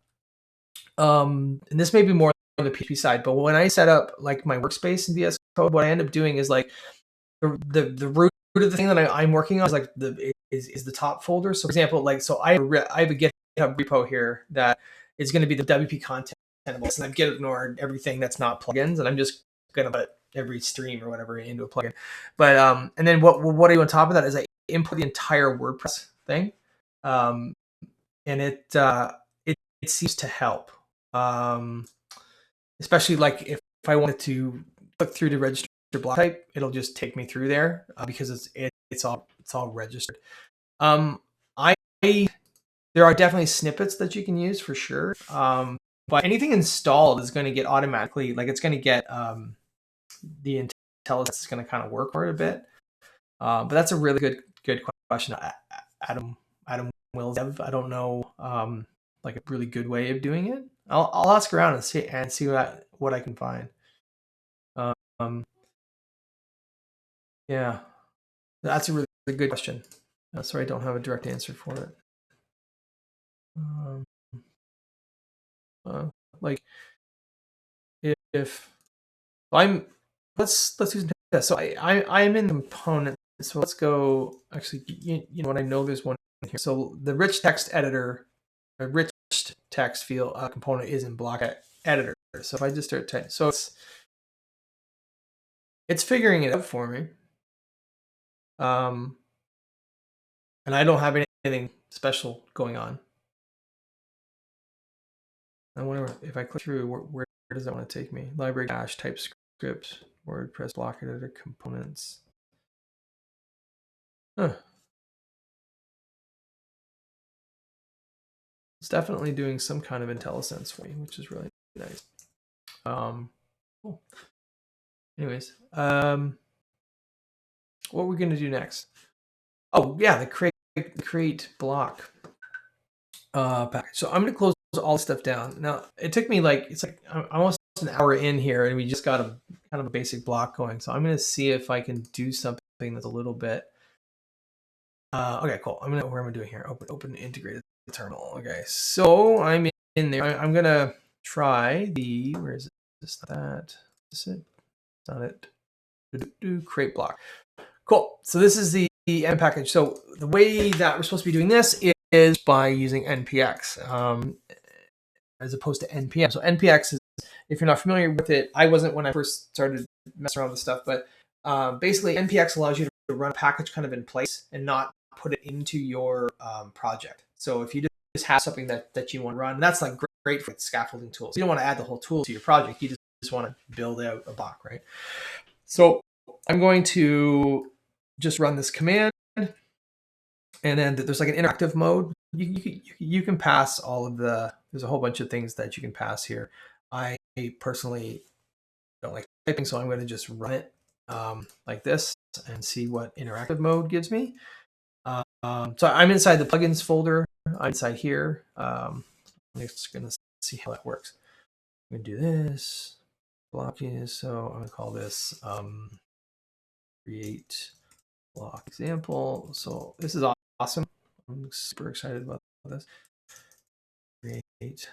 and this may be more on the PHP side, but when I set up like my workspace in VS Code, what I end up doing is like the root of the thing that I'm working on is like is the top folder. So for example, like I have a GitHub repo here that is going to be the WP content, and I've ignored everything that's not plugins, and I'm just going to put every stream or whatever into a plugin. But and then what I do on top of that is I import the entire WordPress thing, and it seems to help, especially like if I wanted to click through to register block type, it'll just take me through there because it's all registered. There are definitely snippets that you can use for sure, but anything installed is going to get automatically, like it's going to get the intelligence is going to kind of work for it a bit. But that's a really good question, Adam Wills. I don't know like a really good way of doing it. I'll ask around and see what I can find. Yeah, that's a really good question. Sorry, I don't have a direct answer for it. Like if I'm let's use this. So I'm in the component. So let's go. Actually, you know what? I know there's one here. So the rich text editor, a rich text field component is in block editor. So if I just start typing, so it's figuring it out for me. And I don't have anything special going on. I wonder if I click through, where does that want to take me? Library dash TypeScript, WordPress block editor components. Huh. It's definitely doing some kind of IntelliSense for me, which is really nice. Cool. Anyways, what are we going to do next? Oh yeah, the create block package. So I'm going to close all this stuff down. Now it took me it's almost an hour in here, and we just got a kind of a basic block going. So I'm going to see if I can do something that's a little bit. Okay, cool. What am I doing here? Open integrated terminal. Okay, so I'm in there. I'm gonna try the, where is it? Is that? Is it? Not it. Create block. Cool. So this is the M package. So the way that we're supposed to be doing this is by using npx as opposed to npm. So npx is, if you're not familiar with it, I wasn't when I first started messing around with stuff, but basically npx allows you to run a package kind of in place and not put it into your project. So if you just have something that you want to run, that's like great for scaffolding tools. You don't want to add the whole tool to your project. You just want to build out a block, right? So I'm going to just run this command, and then there's like an interactive mode. You can pass all of there's a whole bunch of things that you can pass here. I personally don't like typing, so I'm going to just run it like this and see what interactive mode gives me. So I'm inside the plugins folder. I'm inside here. I'm just going to see how that works. I'm going to do this. Block is, so I'm going to call this create block example. So this is awesome. I'm super excited about this. Create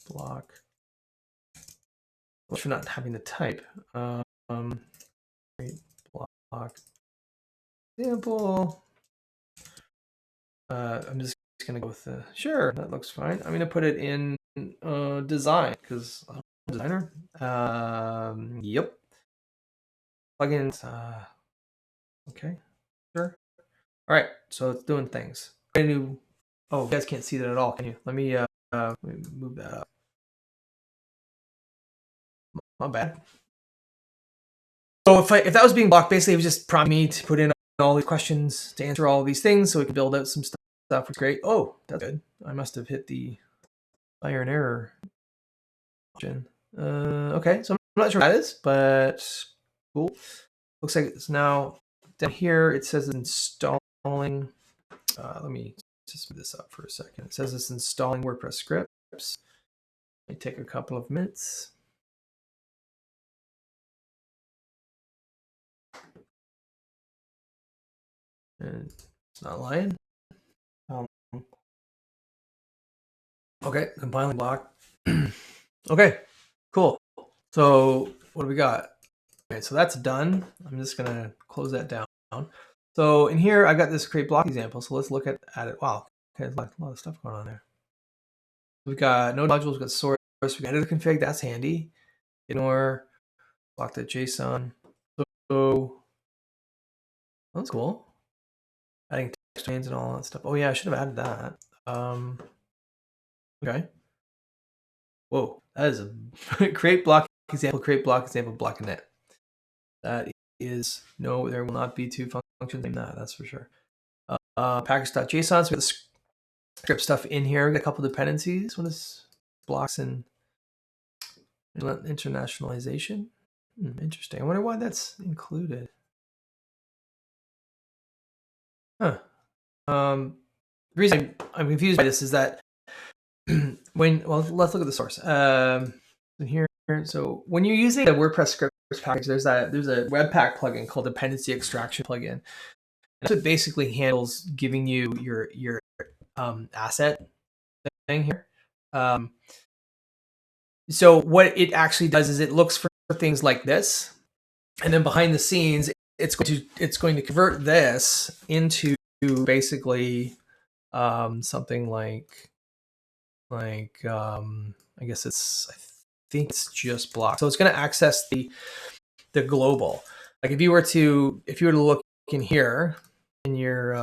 block. For not having to type. Create block example. I'm just going to go with the, sure, that looks fine. I'm going to put it in design because I'm a designer. Yep. Plugins. Okay, sure. All right, so it's doing things. Oh, you guys can't see that at all, can you? Let me move that up. My bad. So if that was being blocked, basically it was just prompting me to put in all these questions to answer all of these things so we could build out some stuff. It's great. Oh, that's good. I must have hit the iron error option. Okay, so I'm not sure what that is, but cool. Looks like it's now down here. It says installing. Let me just move this up for a second. It says it's installing WordPress scripts. May take a couple of minutes. And it's not lying. Okay, compiling block. Okay, cool. So what do we got? Okay, so that's done. I'm just gonna close that down. So in here, I got this create block example. So let's look at it. Wow, okay, a lot of stuff going on there. We've got node modules, we've got source, we've got editor config. That's handy. Ignore block.json. So that's cool. Adding text domains and all that stuff. Oh yeah, I should have added that. Okay. Whoa, that is a create block example, block init. That is, no, there will not be two functions named that, that's for sure. Package.json, so we have the script stuff in here. We got a couple dependencies. What is blocks and internationalization? Interesting. I wonder why that's included. Huh. The reason I'm confused by this is that well, let's look at the source. In here, so when you're using a WordPress scripts package, there's a Webpack plugin called dependency extraction plugin. And that's what basically handles giving you your asset thing here. So what it actually does is it looks for things like this, and then behind the scenes, it's going to convert this into basically something like I guess I think it's just block. So it's going to access the global. Like if you were to look in here in your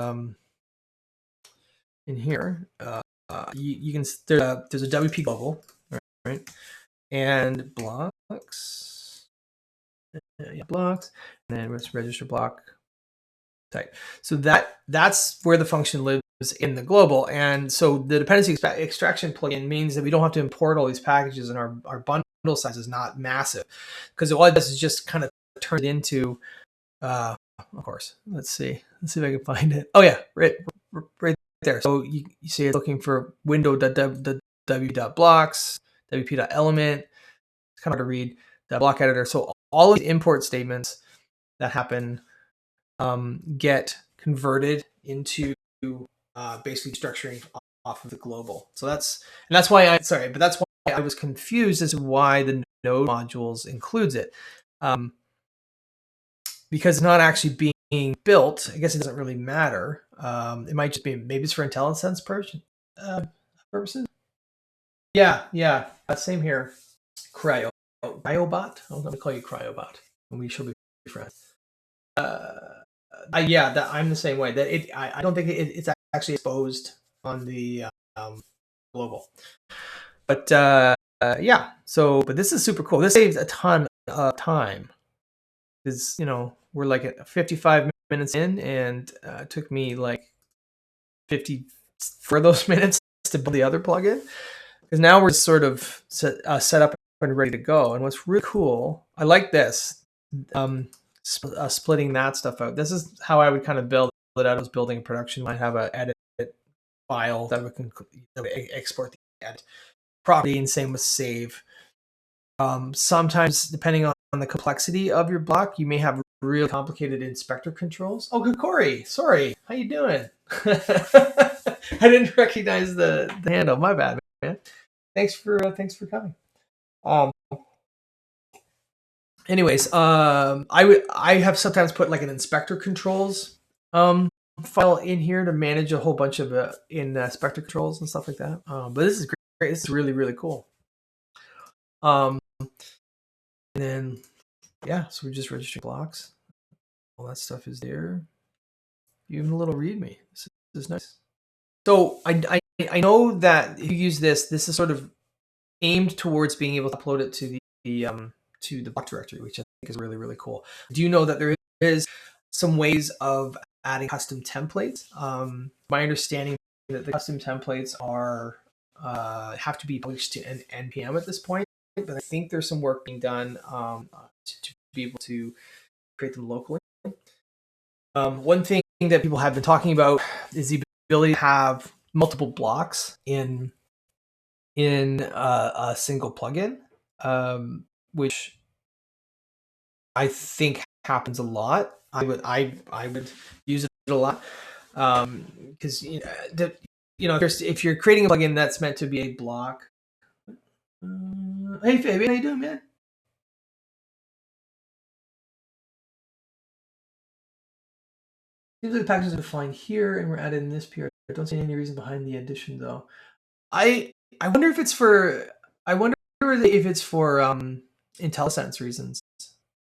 in here, you can there's a WP global, right? And blocks, yeah, blocks, and then let's register block type. So that's where the function lives in the global. And so the dependency extraction plugin means that we don't have to import all these packages, and our bundle size is not massive, because all it does is just kind of turn it into of course, let's see if I can find it. Oh yeah, right there. So you see it's looking for window.w.blocks, wp.element. It's kind of hard to read, the block editor. So all of the import statements that happen get converted into basically structuring off of the global. So that's why I was confused as to why the node modules includes it, because it's not actually being built. I guess it doesn't really matter. It might just be, maybe it's for IntelliSense purposes. Yeah, same here. Cryobot. I'm going to call you Cryobot, and we shall be friends. yeah, that I'm the same way. That I don't think it's actually exposed on the global. But yeah, so but this is super cool. This saves a ton of time because we're like at 55 minutes in, and it took me like 50 for those minutes to build the other plugin. Because now we're sort of set up and ready to go. And what's really cool, I like this, splitting that stuff out. This is how I would kind of build it out. I was building a production. I might have an edit file that would export the edit property, and same with save. Sometimes, depending on the complexity of your block, you may have really complicated inspector controls. Oh, good, Corey. Sorry, how you doing? I didn't recognize the handle. My bad, man. Thanks for coming. Anyways, I have sometimes put like an inspector controls file in here to manage a whole bunch of inspector controls and stuff like that. But this is great. This is really, really cool. And then yeah, so we just register blocks. All that stuff is there. Even a little README. This is nice. So I know that if you use this is sort of aimed towards being able to upload it to the block directory, which I think is really, really cool. Do you know that there is some ways of adding custom templates? My understanding is that the custom templates are have to be published to an NPM at this point, but I think there's some work being done to be able to create them locally. One thing that people have been talking about is the ability to have multiple blocks in a single plugin, which I think happens a lot. I would use it a lot because if you're creating a plugin that's meant to be a block. Hey Fabian, how you doing, man? Seems like the packages are fine here, and we're added in this period. I don't see any reason behind the addition, though. I wonder if it's for IntelliSense reasons,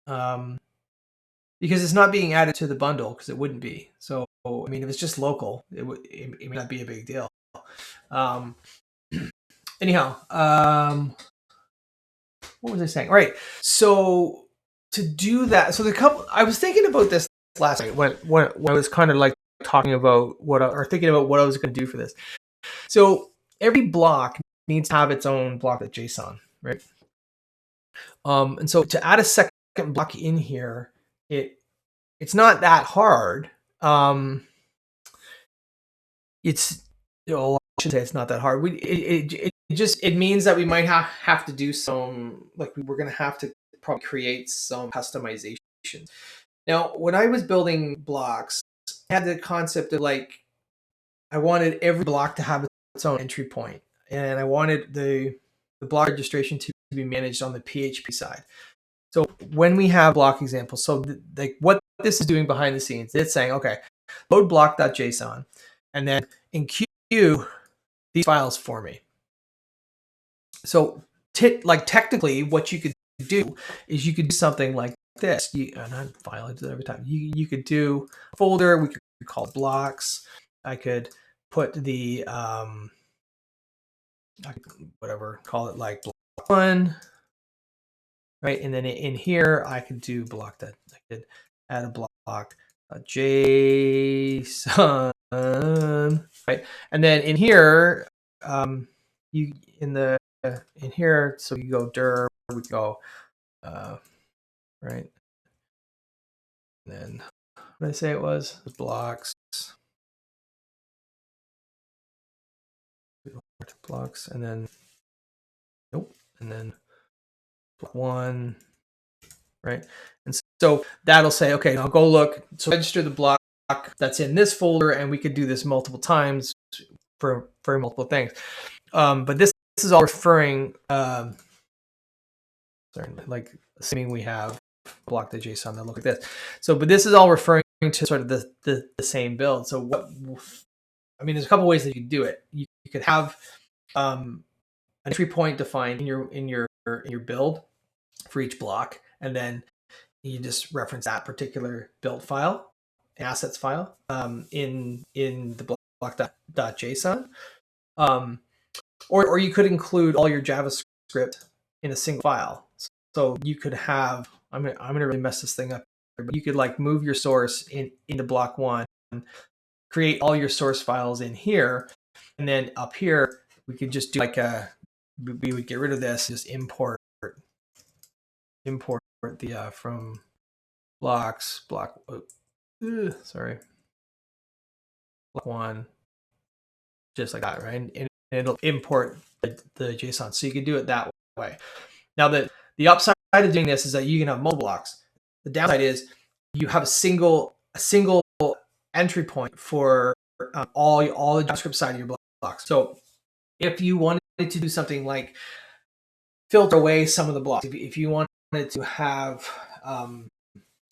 because it's not being added to the bundle, because it wouldn't be. So I mean, if it's just local, it may not be a big deal. Anyhow, what was I saying? All right, so to do that, so I was thinking about this last night when I was kind of like talking about thinking about what I was going to do for this. So every block needs to have its own block.json, right? And so to add a second block in here, it's not that hard. It's I should say it's not that hard. It means that we might have to do some, like we're going to have to probably create some customizations. Now, when I was building blocks, I had the concept of like I wanted every block to have its own entry point, and I wanted the block registration to be managed on the PHP side. So when we have block examples, so like what this is doing behind the scenes, it's saying, okay, load block.json, and then in queue these files for me. So technically, what you could do is you could do something like this. And I'm filing it every time. You could do a folder. We could call it blocks. I could put the whatever, call it like block 1, right? And then in here, I could do block that. I could add a block JSON, right? And then in here, in here, so you go dir, we go right. And then what did I say it was? Blocks. Blocks, and then nope, and then block 1, right? And so that'll say, okay, I'll go look. So register the block that's in this folder, and we could do this multiple times for multiple things. But this is all referring, sorry, like assuming we have block.json that look like this. So, but this is all referring to sort of the same build. So what? I mean, there's a couple ways that you can do it. You could have an entry point defined in your build for each block, and then you just reference that particular build file, assets file, in the block.json. Or you could include all your JavaScript in a single file. So you could have, I'm gonna really mess this thing up, but you could like move your source into block one, create all your source files in here, and then up here we could just do like we would get rid of this, just import the from blocks block sorry, block one, just like that, right? And it'll import the JSON. So you can do it that way. Now the upside of doing this is that you can have multiple blocks. The downside is you have a single entry point for all the JavaScript side of your blocks. So if you wanted to do something like filter away some of the blocks, if you wanted to have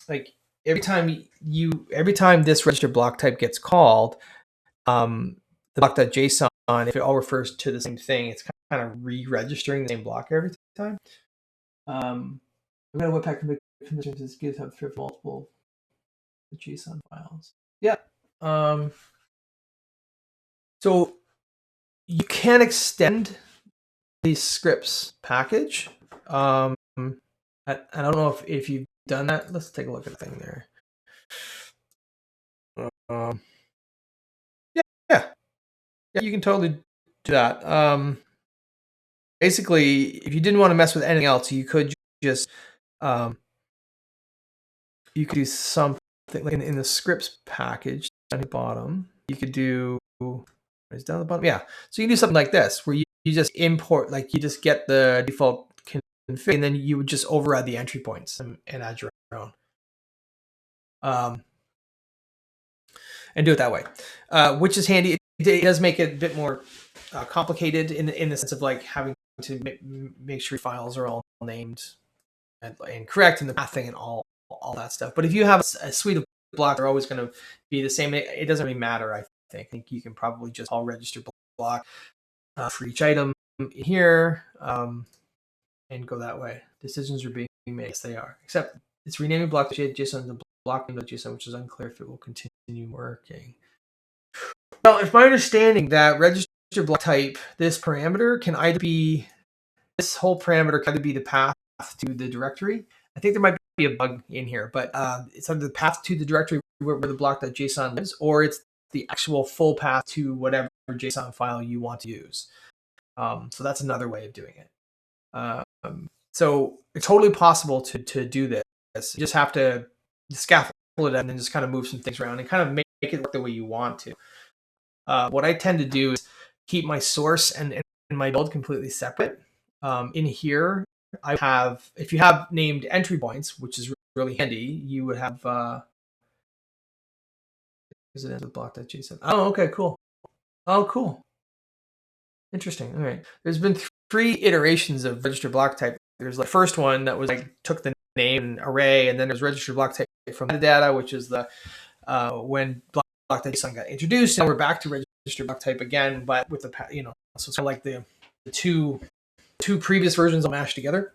like every time this register block type gets called, the block.json, if it all refers to the same thing, it's kind of re-registering the same block every time. We're going to webpack conditions is GitHub for multiple JSON files. Yeah. So you can extend the scripts package. I don't know if you've done that. Let's take a look at the thing there. Yeah, you can totally do that. Basically, if you didn't want to mess with anything else, you could just you could do something like in the scripts package down the bottom. You could do is down the bottom. Yeah, so you can do something like this where you just import, like you just get the default config, and then you would just override the entry points and add your own. And do it that way, which is handy. It does make it a bit more complicated in the sense of like having to make sure files are all named and correct in the pathing and all that stuff. But if you have a suite of blocks, they're always going to be the same. It doesn't really matter. I think you can probably just all register block for each item here and go that way. Decisions are being made. Yes, they are. Except it's renaming block.json to block.json, which is unclear if it will continue working. Well, it's my understanding that register block type, this parameter can either be, this whole parameter can either be the path to the directory. I think there might be a bug in here, but it's either the path to the directory where the block.json lives, or it's the actual full path to whatever JSON file you want to use. So that's another way of doing it. So it's totally possible to do this. You just have to scaffold it and then just kind of move some things around and kind of make it work the way you want to. What I tend to do is keep my source and my build completely separate. In here, I have, if you have named entry points, which is really handy, you would have, is it the block.json? Oh, okay, cool. Oh, cool. Interesting. All right. There's been 3 iterations of register block type. There's the first one that was like took the name and array, and then there's register block type from metadata, which is the when block.json got introduced. And we're back to register block type again, but with the so it's kind of like the two previous versions all mashed together.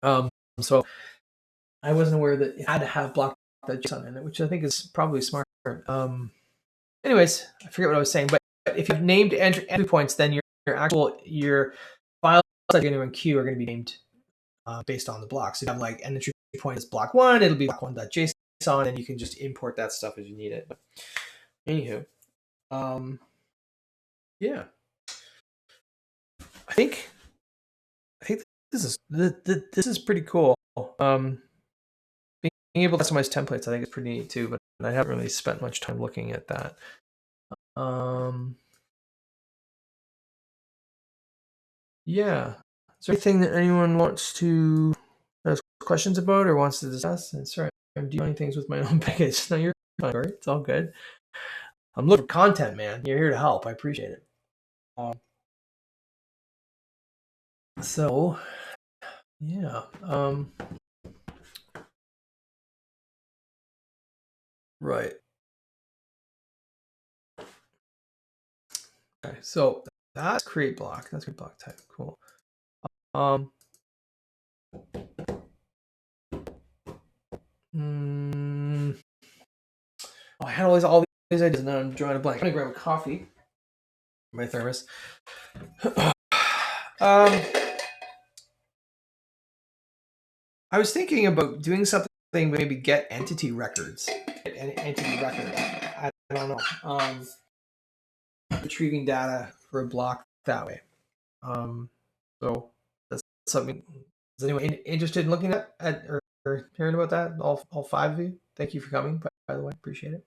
So I wasn't aware that it had to have block.json in it, which I think is probably smart. Anyways, I forget what I was saying, but if you've named entry points, then your files that you're going to enqueue are going to be named based on the block. So if you have like an entry point is block 1, it'll be block1.json, and you can just import that stuff as you need it. But anywho, yeah, I think this is pretty cool. Being able to customize templates, I think, is pretty neat too. But I haven't really spent much time looking at that. Yeah. Is there anything that anyone wants to ask questions about or wants to discuss? And sorry, I'm doing things with my own package. No, you're fine. It's all good. I'm looking for content, man. You're here to help. I appreciate it. So, yeah. Right. Okay. So that's create block. That's create block type. Cool. had all these ideas, and now I'm drawing a blank. I'm gonna grab a coffee. My thermos. I was thinking about doing something, maybe get entity records. Entity record. I don't know. Retrieving data for a block that way. So that's something. Is anyone interested in looking at or hearing about that? All five of you. Thank you for coming. By the way, appreciate it.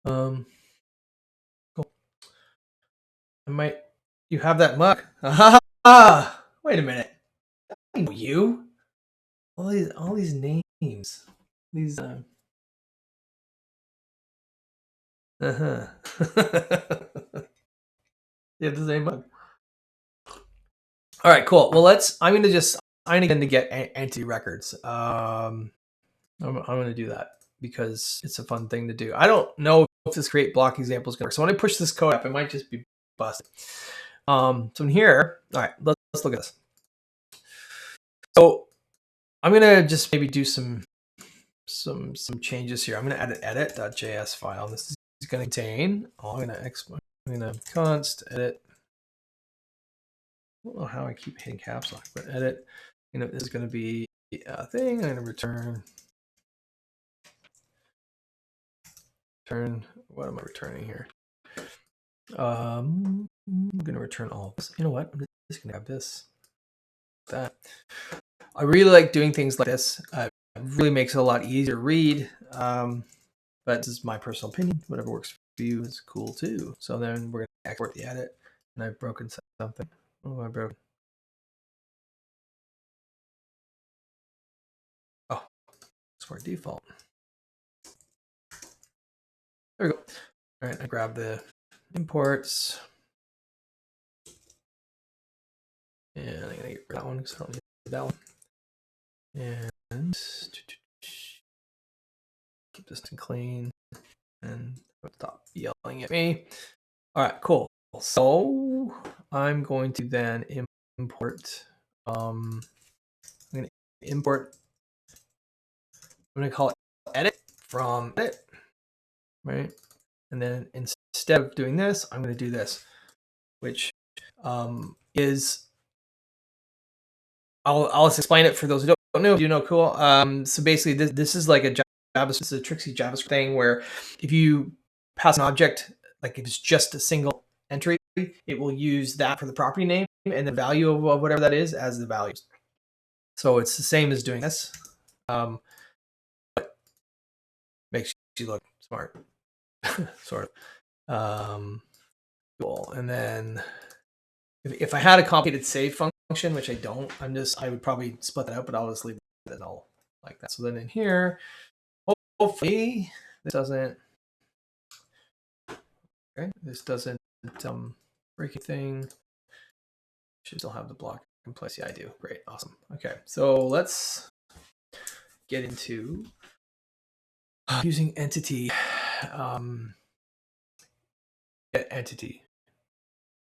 Cool. You have that mug. Wait a minute. I know you. All these names. These You have the same mug. All right, cool. Well, I'm gonna get entity records. I'm gonna do that because it's a fun thing to do. I don't know if this create block example is gonna work. So when I push this code up, it might just be busted. So in here, all right, let's look at this. So I'm gonna just maybe do some changes here. I'm gonna add an edit.js file. This is gonna contain. I'm gonna const edit. I don't know how I keep hitting caps lock, but edit. This is gonna be a thing. I'm gonna return. What am I returning here? I'm gonna return all of this. You know what? I'm just gonna have this. That. I really like doing things like this. It really makes it a lot easier to read. But this is my personal opinion. Whatever works for you is cool too. So then we're gonna export the edit, and I've broken something. Oh, I broke. Oh, it's for default. There we go. All right, I grab the imports. And I'm going to get rid of that one because I don't need that one. And keep this thing clean. And stop yelling at me. All right, cool. So I'm going to then import. I'm going to import. I'm going to call it edit from edit. Right. And then instead of doing this, I'm going to do this, which is. I'll just explain it for those who don't know. You know, cool. So basically, this is like a JavaScript. It's a tricksy JavaScript thing where if you pass an object, like if it's just a single entry, it will use that for the property name and the value of whatever that is as the values. So it's the same as doing this. But makes you look smart, sort of. Cool. And then if I had a complicated save function, which I don't, I would probably split that out, but I'll just leave it all like that. So then in here, hopefully this doesn't break anything. Should still have the block in place. Yeah, I do. Great, awesome. Okay, so let's get into using entity. Get entity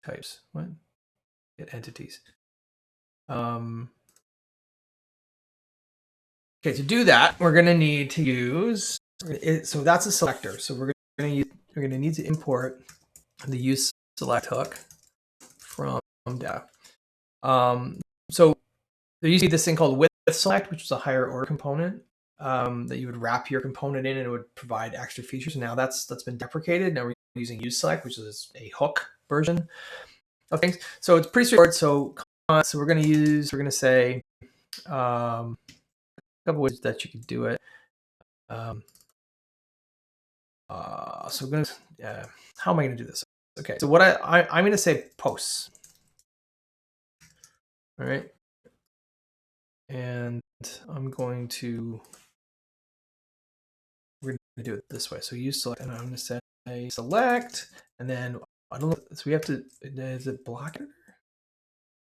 types. What? Get entities. Okay, to do that, we're going to need to use. So that's a selector. So we're going to need to import the use select hook from data. So there used to be this thing called with select, which is a higher order component that you would wrap your component in, and it would provide extra features. Now that's been deprecated. Now we're using use select, which is a hook version of things. So it's pretty straightforward. So we're going to say a couple ways that you could do it. So we're going to, how am I going to do this? Okay, so what I'm going to say posts. All right. And we're going to do it this way. So use select, and I'm going to say select, and then I don't know. So we have to, is it block it?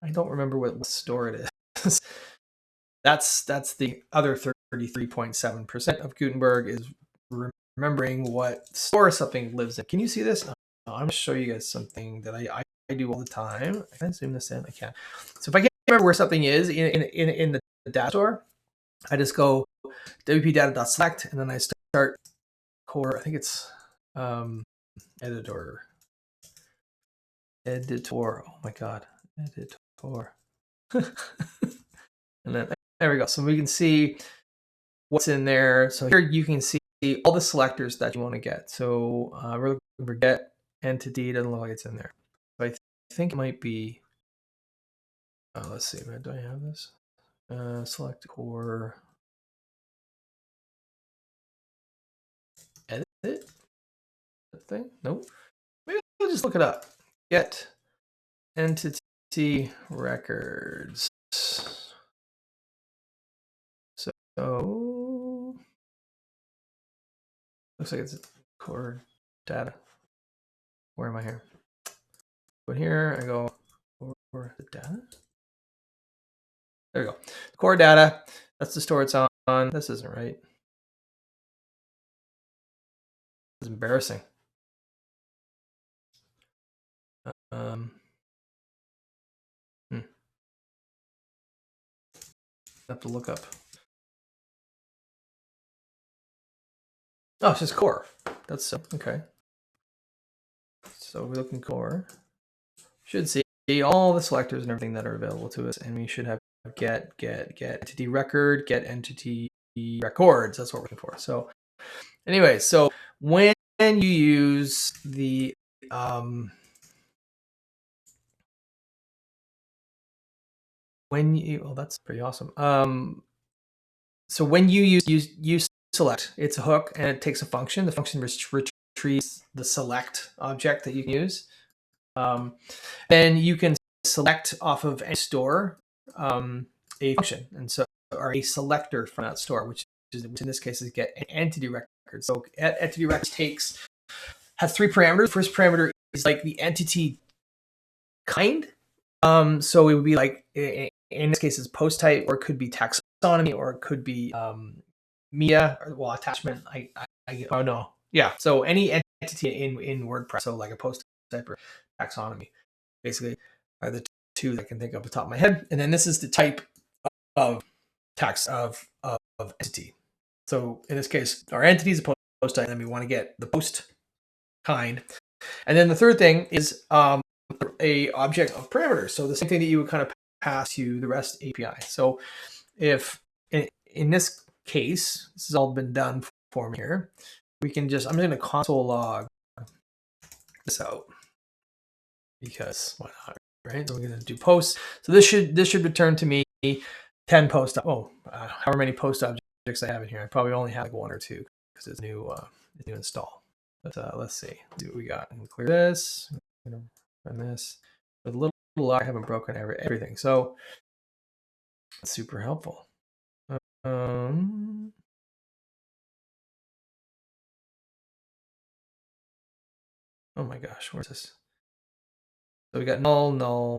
I don't remember what store it is. That's the other 33.7% of Gutenberg is remembering what store something lives in. Can you see this? I'm going to show you guys something that I do all the time. I can zoom this in. I can. So if I can't remember where something is in the data store, I just go wp data.select, and then I start core. I think it's editor. Oh my god, editor. And then there we go. So we can see what's in there. So here you can see all the selectors that you want to get. So we're looking for get entity. Doesn't look like it's in there. But I think it might be. Let's see. Do I have this? Select core. Edit that thing? Nope. Maybe I'll just look it up. Get entity records. So looks like it's core data. Where am I here? But here I go core data. There we go. Core data. That's the store it's on. This isn't right. It's embarrassing. Have to look up. Oh, it's just core. That's okay. So we're looking core. Should see all the selectors and everything that are available to us, and we should have get entity record, get entity records. That's what we're looking for. So anyway, so when you use the that's pretty awesome. So when you use select, it's a hook and it takes a function. The function retrieves the select object that you can use. Then you can select off of a store a function, and so or a selector from that store, which in this case is get entity record. So entity records has 3 parameters. First parameter is like the entity kind. So it would be like in this case it's post type, or it could be taxonomy, or it could be media, or attachment. Oh no, yeah. So any entity in WordPress, so like a post type or taxonomy, basically are the 2 that I can think of off the top of my head. And then this is the type of of entity. So in this case, our entity is a post type, and then we want to get the post kind. And then the third thing is a object of parameters. So the same thing that you would kind of pass to the REST API. So if in this case, this has all been done for me here, we can just, I'm going to console log this out because why not, right? So we're going to do posts. So this should return to me 10 post. However many post objects I have in here. I probably only have like 1 or 2 because it's new install. But let's see what we got. And clear this. I'm going to run this with a little log. I haven't broken everything, so that's super helpful. Oh my gosh, where's this? So we got null.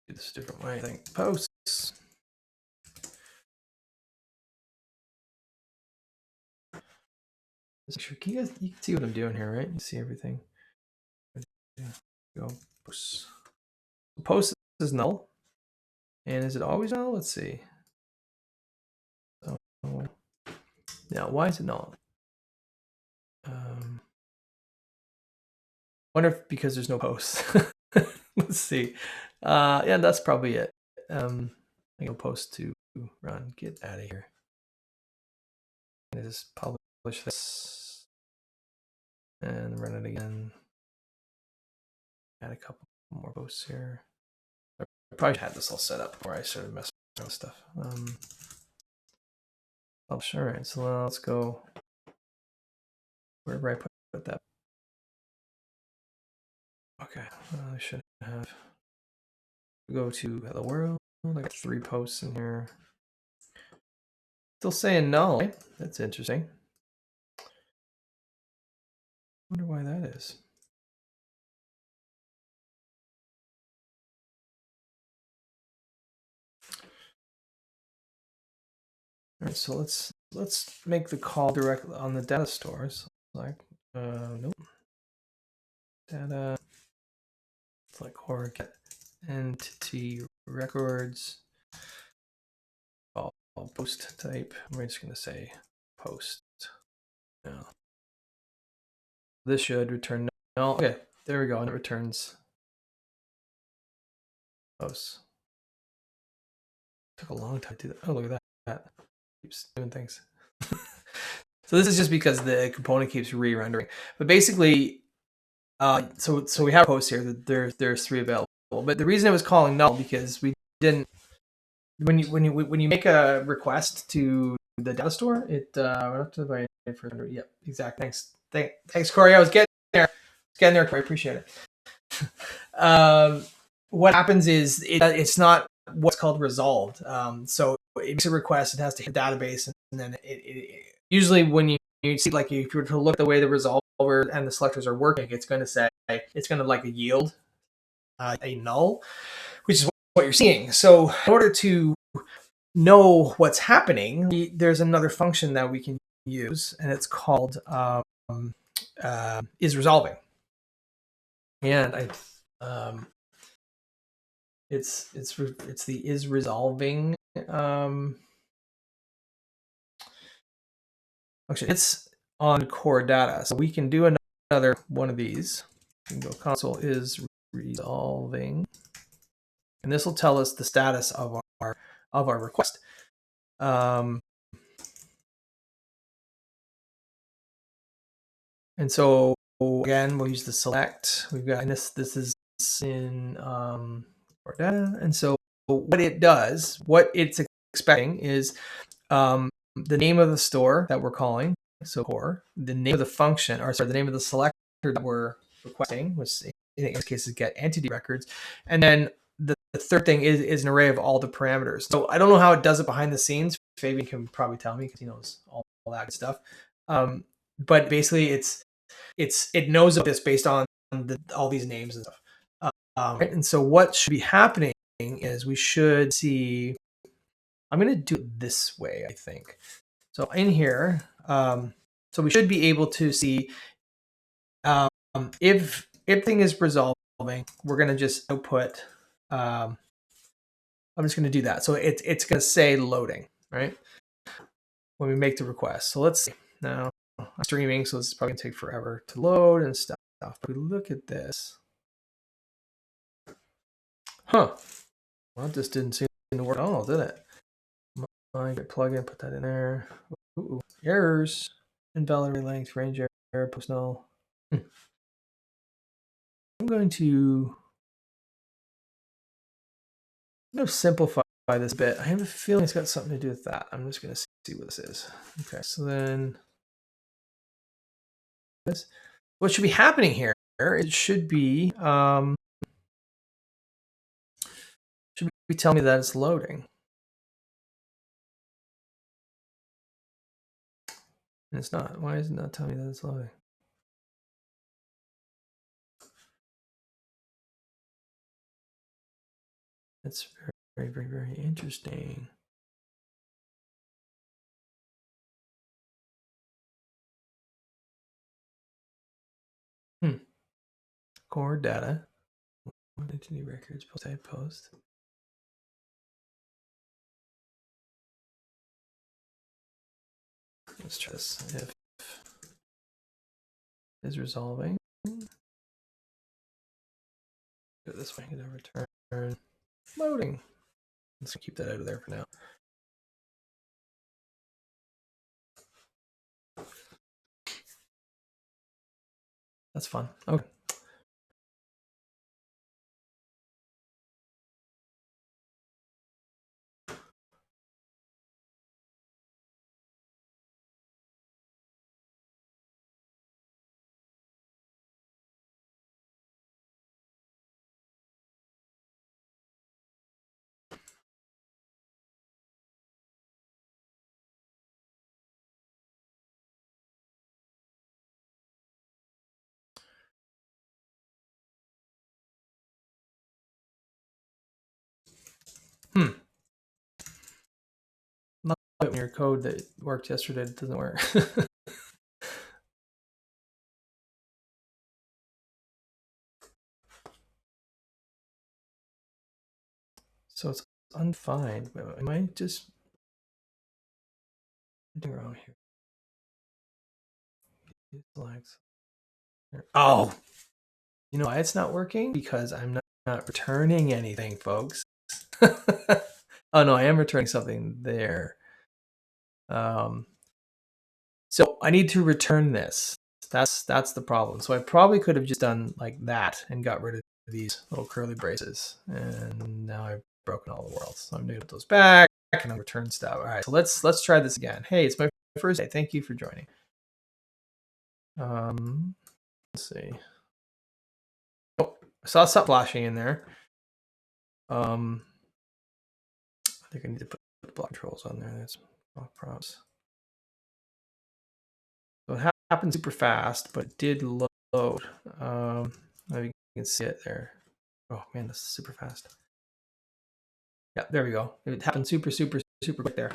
Do this a different way. I think posts. You can see what I'm doing here, right? You see everything. Yeah. Go posts. Post is null. And is it always null? Let's see. So, now, why is it null? Wonder if because there's no posts. Let's see. Yeah, that's probably it. I go post to run. Get out of here. And just publish this and run it again. Add a couple more posts here. I probably had this all set up before I started messing with stuff. All right, so let's go wherever I put that. Okay, I should have. Go to hello world. I got 3 posts in here. Still saying null. That's interesting. Wonder why that is. All right, so let's make the call directly on the data stores. Like nope. Data. It's like or get GetEntityRecords. Post type. We're just going to say post. Now, this should return null. Okay, there we go. And it returns posts. Took a long time to do that. Oh, look at that. Keeps doing things. So this is just because the component keeps re-rendering. But basically, so we have posts here. There's 3 available. But the reason it was calling null because we didn't. When you make a request to the data store, it up to the right. Yep, exactly. Thanks, Corey. I was getting there. Corey. Appreciate it. What happens is it's not what's called resolved. So it makes a request. It has to hit the database, and then it usually when you see, like, if you were to look at the way the resolver and the selectors are working, it's going to say it's going to like yield a null, which is what you're seeing. So in order to know what's happening, there's another function that we can use, and it's called isResolving. And it's the isResolving function. It's on core data, so we can do another one of these. We can go console isResolving, and this will tell us the status of our request. And so again, we'll use the select. We've got, and this is in core data. And so what it does, what it's expecting is the name of the store that we're calling, so core, the name of the function, or sorry, the name of the selector that we're requesting, which in this case is GetEntityRecords, and then the third thing is an array of all the parameters. So I don't know how it does it behind the scenes. Fabian can probably tell me because he knows all that good stuff. But basically, it knows of this based on all these names and stuff. And so what should be happening is we should see. I'm going to do it this way, I think. So in here, so we should be able to see if thing is resolving, we're going to just output. I'm just going to do that. So it's going to say loading, right? When we make the request. So let's see. Now I'm streaming, so this is probably going to take forever to load and stuff. But we look at this. Huh. Well, this didn't seem to work at all, did it? I get plugin, put that in there. Ooh, errors. Invalid length, range error, post null. I'm going to simplify this a bit. I have a feeling it's got something to do with that. I'm just going to see what this is. Okay, so then this, what should be happening here? It should be tell me that it's loading. And it's not. Why is it not telling me that it's loading? That's very, very, very interesting. Core data. GetEntityRecords post. Let's try this. If is resolving. Go this way. Return loading. Let's keep that out of there for now. That's fun. Okay. Not when your code that worked yesterday doesn't work. So it's undefined. Am I just doing wrong here? Oh, you know why it's not working? Because I'm not returning anything, folks. Oh no, I am returning something there. So I need to return this. That's the problem. So I probably could have just done like that and got rid of these little curly braces. And now I've broken all the worlds. So I'm gonna put those back and I'll return stuff. All right, so let's try this again. Hey, it's my first day. Thank you for joining. Let's see. Oh, I saw something flashing in there. I think I need to put block controls on there. That's block prompts. So it happened super fast, but it did load. Maybe you can see it there. Oh man, this is super fast. Yeah, there we go. It happened super quick there.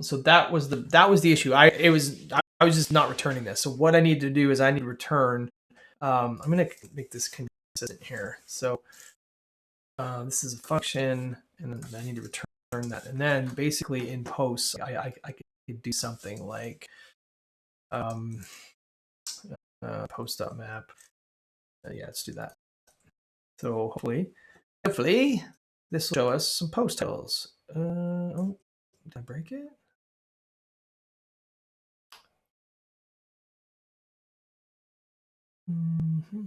So that was the issue. I was just not returning this. So what I need to do is I need to return. I'm gonna make this consistent here. So this is a function, and then I need to return that. And then basically in post, I could do something like post.map. Yeah, let's do that. So hopefully this will show us some post titles. Oh, did I break it? Mm-hmm.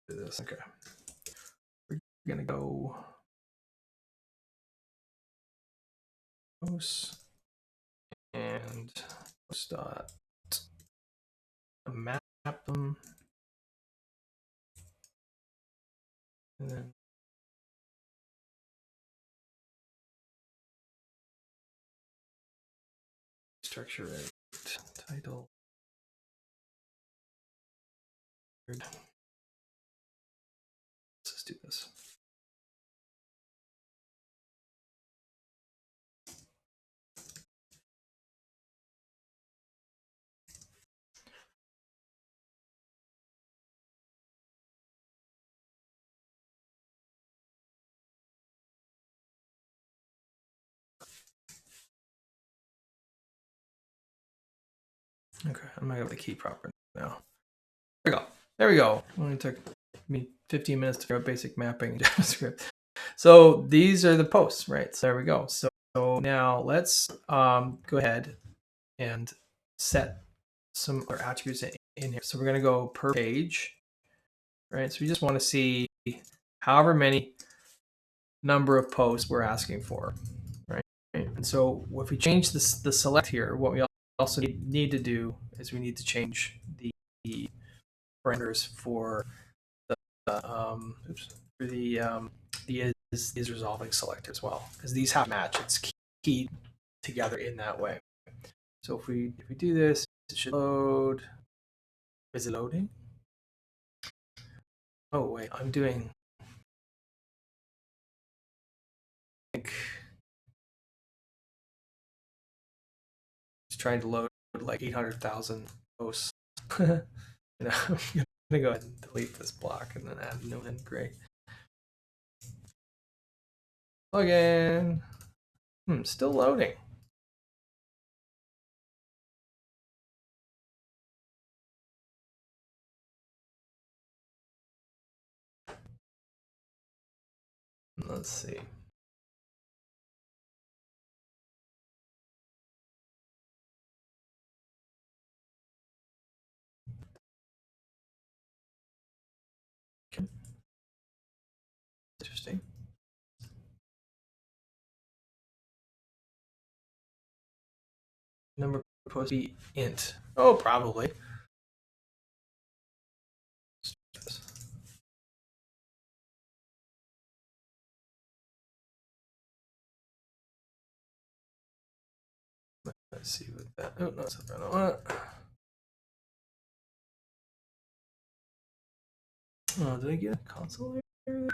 Do this. Okay. We're gonna go post and post dot map them, and then structure it. Title. Let's just do this. Okay, I'm not gonna the key proper now. There we go. There we go. It only took me 15 minutes to figure out basic mapping in JavaScript. So these are the posts, right? So there we go. So now let's go ahead and set some other attributes in here. So we're going to go per page, right? So we just want to see however many number of posts we're asking for, right? And so if we change this, the select here, what we also need to do is we need to change the parameters for the isResolving selector as well, because these have match. It's keyed together in that way. So if we do this, it should load. Is it loading? Oh wait, I'm doing. I think it's trying to load like 800,000 posts. I'm gonna go ahead and delete this block and then add a new one. Great. Plugin. Still loading. Let's see. Okay. Interesting. Number supposed to be int. Oh, probably. Let's see what that. Oh no, that's not what. Oh, did I get a console here?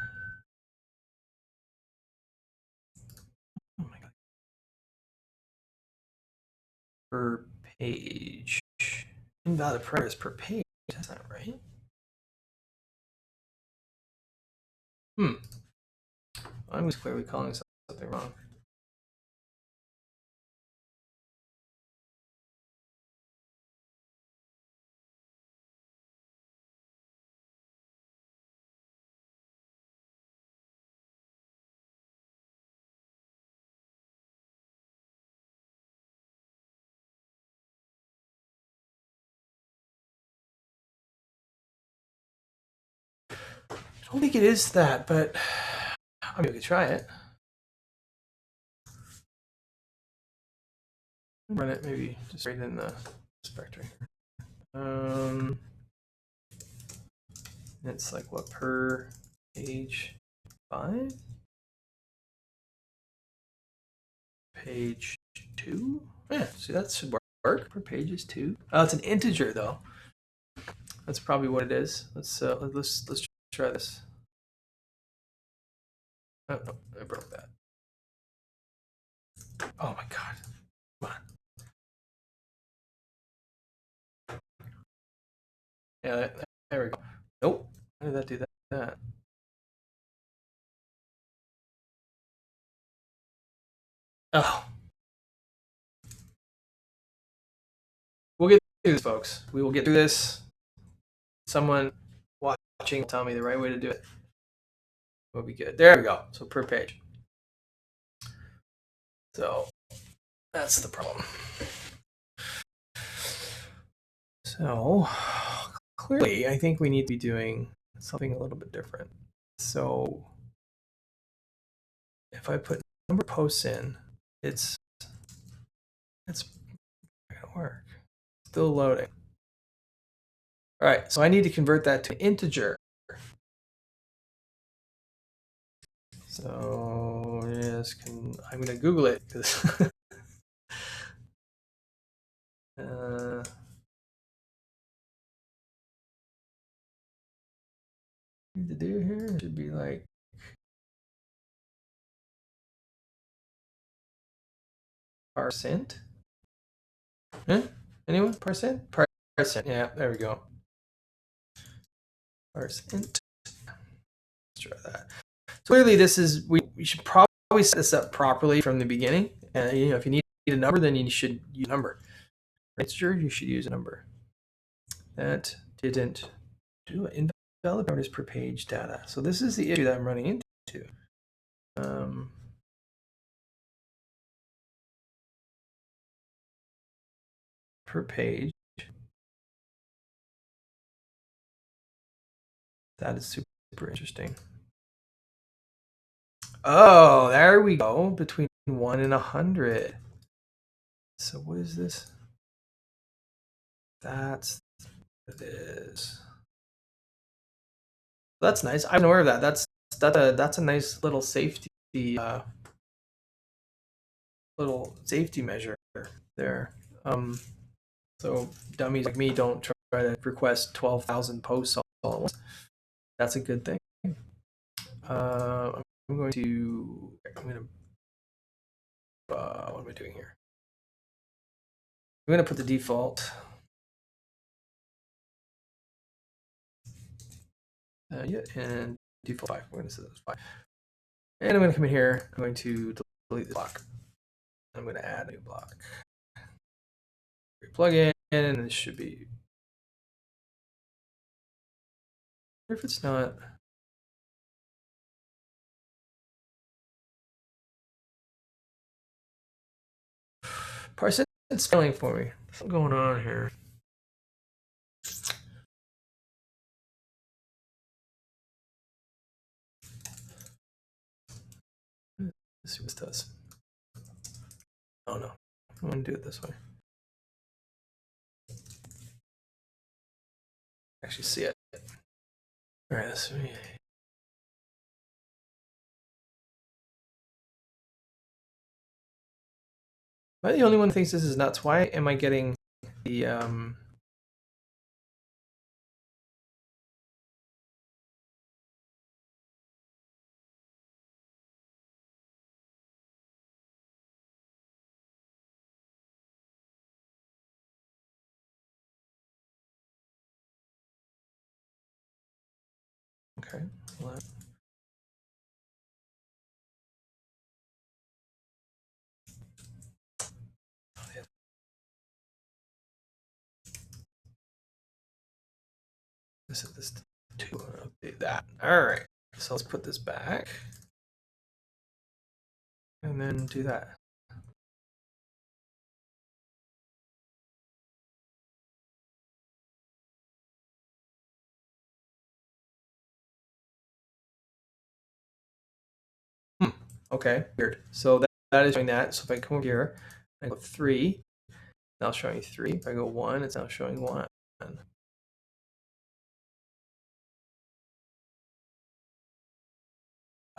per page. Invalid parameters per page. That's not right. I was clearly calling something wrong. I don't think it is that, but I mean, we could try it. Run it maybe just right in the inspector. It's like what, per page 5? Page 2? Yeah, see, that should work. Per page is 2. Oh, it's an integer though. That's probably what it is. Let's try this. Oh, no, I broke that. Oh my god. Come on. Yeah, there we go. Nope. How did that do that? Oh. We'll get through this, folks. We will get through this. Someone watching will tell me the right way to do it. We'll be good. There we go. So per page. So that's the problem. So clearly, I think we need to be doing something a little bit different. So if I put number of posts in, it's not gonna work. Still loading. All right, so I need to convert that to an integer. So yes, I'm gonna Google it because need to do here should be like %. Huh? Anyone? %? %. Yeah, there we go. %. Let's try that. So clearly, this is we should probably set this up properly from the beginning. And if you need a number, then you should use a number. Right? Sure, you should use a number. That didn't do it. Invalid parameters per page data. So this is the issue that I'm running into. Per page. That is super interesting. Oh, there we go. Between 1 and 100. So what is this? That's what it is. That's nice. I'm aware of that. That's a nice little safety measure there. So dummies like me don't try to request 12,000 posts all at once. That's a good thing. I'm going to. What am I doing here? I'm going to put the default. And default 5. We're going to set this 5. And I'm going to come in here. I'm going to delete the block. I'm going to add a new block. Plug in, and this should be. If it's not. Parse it's spelling for me. What's going on here? Let's see what this does. Oh no, I want to do it this way. Actually see it. All right, let's see. Am I the only one who thinks this is nuts? Why am I getting the right? This is this 2. Update that. All right. So let's put this back, and then do that. Okay, weird. So that is doing that. So if I come over here, I go 3, now showing 3. If I go 1, it's now showing 1.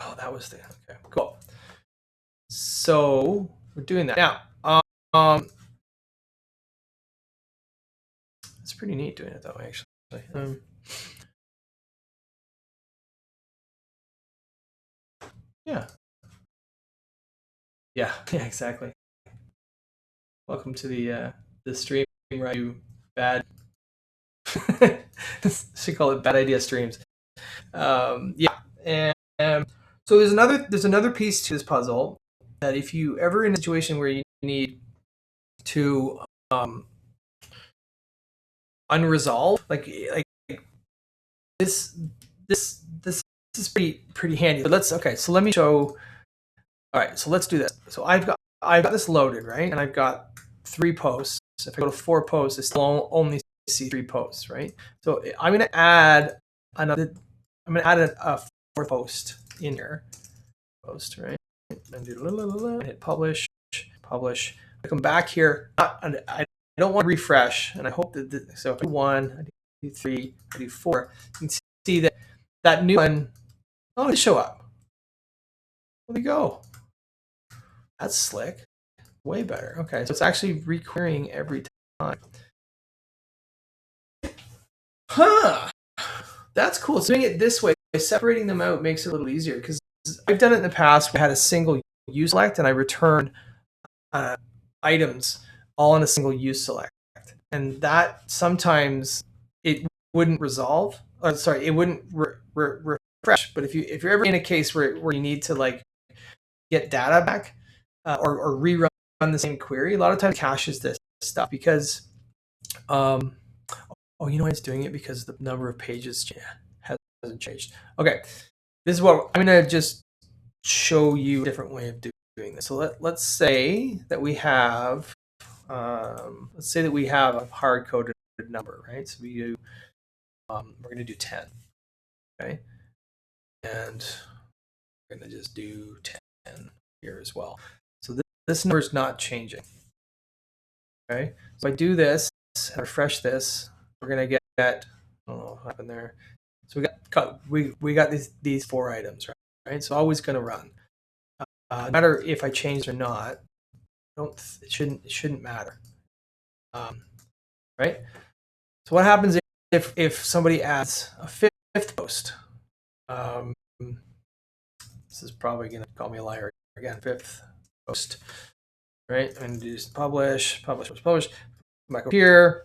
Oh, that was the okay. Cool. So we're doing that now. It's pretty neat doing it that way, actually. Yeah. Yeah. Yeah. Exactly. Welcome to the stream where I do bad. Should call it bad idea streams. Yeah. And so there's another piece to this puzzle that if you ever in a situation where you need to unresolve, like this is pretty handy. But so let me show. All right, so let's do this. So I've got this loaded, right? And I've got 3 posts. If I go to 4 posts, I still only see 3 posts, right? So I'm going to add a 4th post in here. Post, right? And do hit publish. I come back here. I don't want to refresh, and I hope that so if I do 1, I do 3, I do 4, you can see that new one. Oh, it show up. There we go. That's slick. Way better. Okay, so it's actually requerying every time. Huh. That's cool. So doing it this way, separating them out makes it a little easier because I've done it in the past. We had a single use select, and I returned items all in a single use select, and that sometimes it wouldn't resolve. Or sorry, it wouldn't refresh. But if you're ever in a case where you need to like get data back or rerun the same query, a lot of times it caches this stuff because oh, you know why it's doing it? Because the number of pages hasn't changed. Okay, this is what I'm going to just show you a different way of doing this. So let's say that we have a hard-coded number, right? So we do we're going to do 10, okay, and we're going to just do 10 here as well. So this number is not changing. Okay, so I do this and refresh this. We're going to get I don't know what happened there. So we got these 4 items, right? So always going to run. No matter if I change or not, it shouldn't matter, right? So what happens if somebody adds a 5th post? This is probably going to call me a liar again. 5th post, right? And just publish. Come back over here.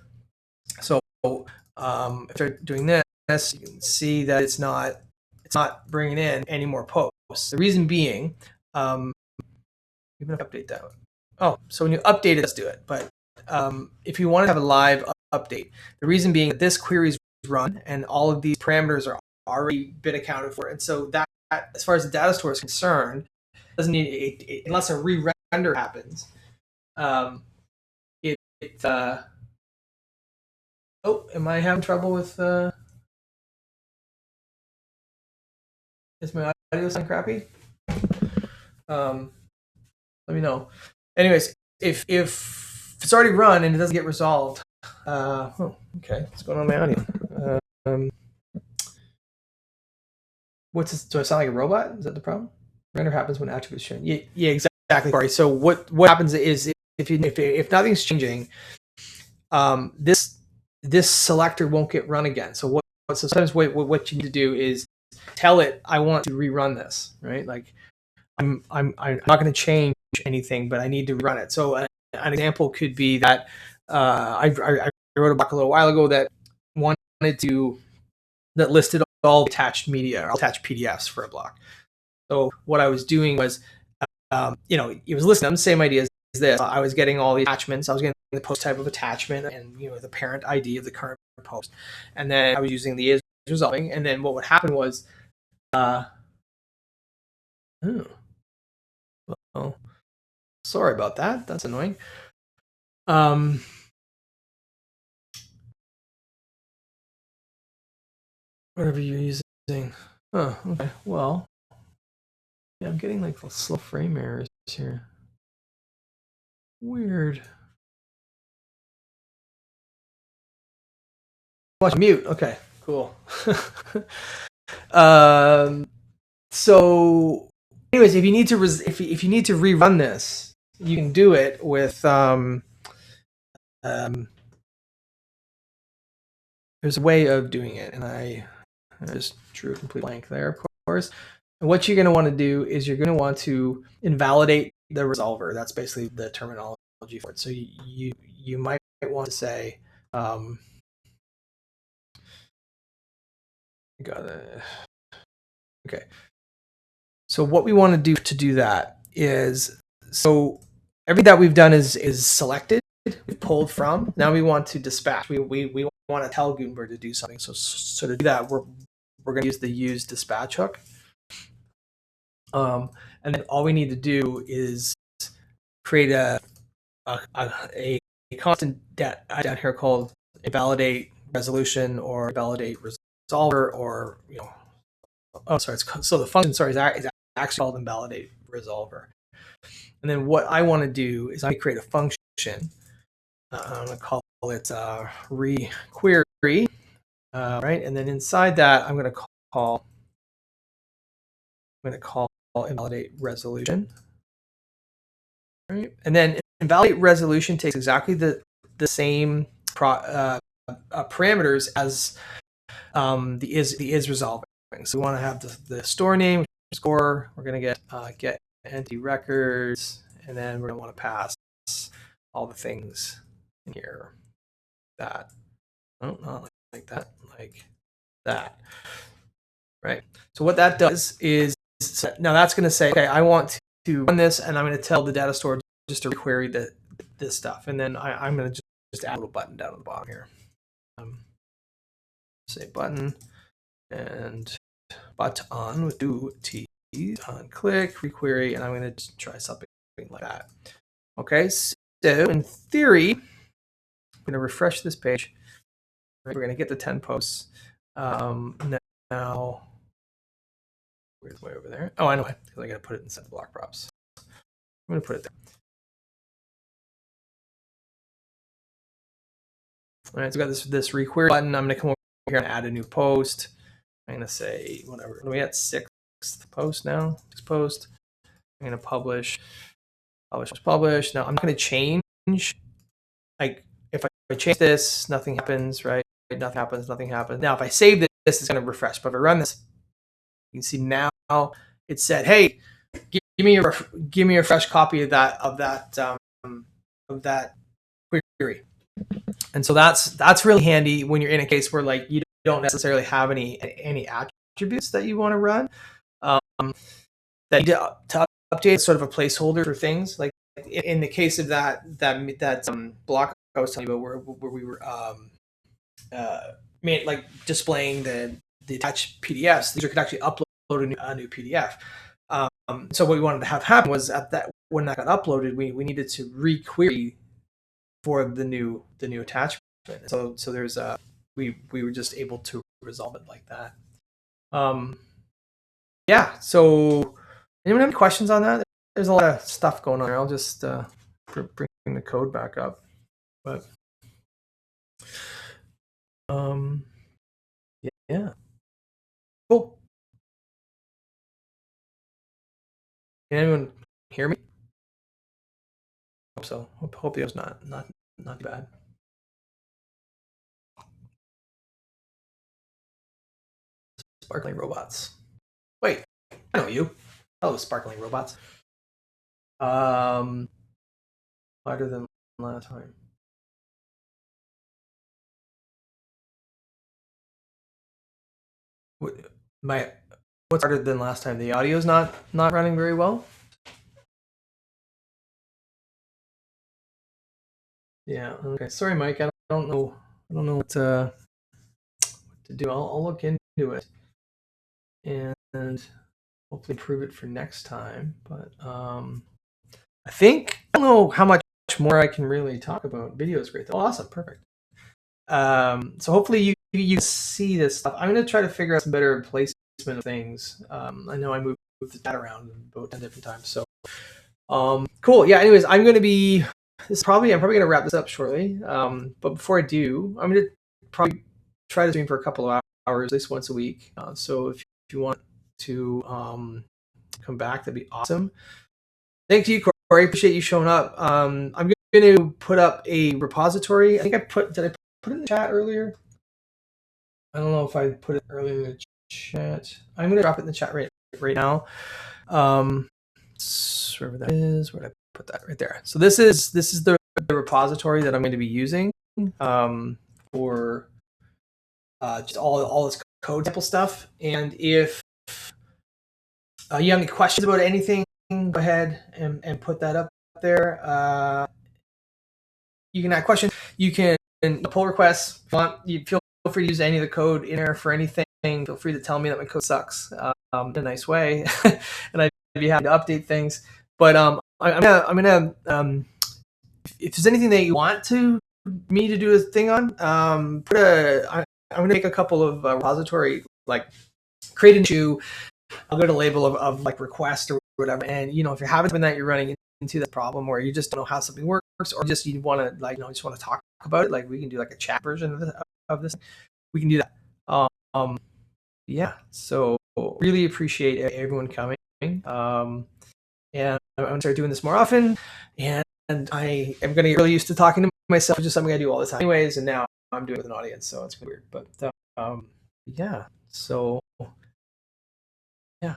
So if they're doing this, you can see that it's not bringing in any more posts. The reason being, even if I update that. Oh, so when you update it, let's do it. But if you want to have a live update, the reason being that this query is run and all of these parameters are already been accounted for, and so that as far as the data store is concerned, doesn't need unless a re-render happens. Oh, am I having trouble with? Is my audio sound crappy? Let me know. Anyways, if it's already run and it doesn't get resolved, okay, what's going on with my audio? What's this? Do I sound like a robot? Is that the problem? Render happens when attributes change. Yeah, exactly. Sorry. So what happens is if nothing's changing, this selector won't get run again. So sometimes what you need to do is tell it I want to rerun this, right? Like I'm not going to change anything, but I need to run it. So an example could be that I wrote a block a little while ago that listed all attached media or attached PDFs for a block. So what I was doing was, it was listening, same idea as this. I was getting all the attachments. I was getting the post type of attachment and the parent ID of the current post, and then I was using the isResolving. And then what would happen was, well, sorry about that. That's annoying. Whatever you're using. Oh, okay. Well, yeah, I'm getting like slow frame errors here. Weird. Watch mute. Okay, cool. So, anyways, if you need to if you need to rerun this, you can do it with there's a way of doing it, and I just drew a complete blank there, of course. And what you're going to want to do is you're going to want to invalidate the resolver. That's basically the terminology for it. So you might want to say, okay. So what we want to do that is, so everything that we've done is selected, we've pulled from. Now we want to dispatch. We want to tell Gutenberg to do something. So to do that, we're going to use the use dispatch hook. And then all we need to do is create a constant down here called invalidate resolution or invalidate resolver, or so the function is actually called invalidate resolver. And then what I want to do is I create a function. I'm going to call it requery, right? And then inside that, I'm going to call invalidate resolution, right? And then invalidate resolution takes exactly the same parameters as the isResolving. So we want to have the store name, score. We're going to get GetEntityRecords, and then we're going to want to pass all the things in here. That, not like that, like that, right? So what that does is, now that's going to say, okay, I want to run this, and I'm going to tell the data store just to query this stuff, and then I'm going to just add a little button down at the bottom here. Say button and button with two T's on click, requery, and I'm going to try something like that. Okay, so in theory, I'm going to refresh this page. We're going to get the 10 posts. Now, where's way over there? Oh, I know why, because I got to put it inside the block props. I'm going to put it there. All right, so I got this requery button. I'm going to come over here and add a new post. I'm going to say whatever. Are we at 6th post now? 6th post. I'm going to publish. Now I'm not going to change. Like if I change this, nothing happens, right? Nothing happens. Now if I save this, it's going to refresh. But if I run this, you can see now it said, "Hey, give me a fresh copy of that query." And so that's really handy when you're in a case where like you don't necessarily have any attributes that you want to run. That you to update sort of a placeholder for things. Like in the case of that block I was telling you about, where we were like displaying the attached PDFs. These could actually upload a new PDF. So what we wanted to have happen was when that got uploaded, we needed to requery for the new attachment. So there's we were just able to resolve it like that. Yeah. So anyone have any questions on that? There's a lot of stuff going on here. I'll just bring the code back up. But yeah. Cool. Can anyone hear me? Hope so. Hope it was not too bad. Sparkling robots. Wait, I know you. Oh, sparkling robots. Harder than last time. What's harder than last time? The audio's not running very well. Yeah. Okay. Sorry, Mike. I don't know what to do. I'll look into it and hopefully improve it for next time. But I don't know how much more I can really talk about. Video is great. Oh, awesome. Perfect. So hopefully you see this stuff. I'm going to try to figure out some better placement of things. I know I moved the chat around about 10 different times. So cool. Yeah. Anyways, I'm probably going to wrap this up shortly. But before I do, I'm going to probably try to stream for a couple of hours, at least once a week. So if you want to come back, that'd be awesome. Thank you, Corey. Appreciate you showing up. I'm going to put up a repository. I think did I put it in the chat earlier? I don't know if I put it earlier in the chat. I'm going to drop it in the chat right now. Wherever that is, where did I put that? Right there. So this is the repository that I'm going to be using for just all this code sample stuff. And if you have any questions about anything, go ahead and put that up there. You can add questions. You can pull requests. If you want, you feel free to use any of the code in there for anything. Feel free to tell me that my code sucks in a nice way, and I'd be happy to update things. But I'm gonna if there's anything that you want me to do a thing on, I'm gonna make a couple of repository, like create an issue. I'll go to label of like request or whatever, and if you're having something that you're running into that problem where you just don't know how something works, or just you want to just want to talk about it, like we can do like a chat version of this. We can do that. Yeah. So really appreciate everyone coming. And I'm gonna start doing this more often. And I am gonna get really used to talking to myself, which is something I do all the time, anyways. And now I'm doing it with an audience, so it's weird. But yeah. So yeah.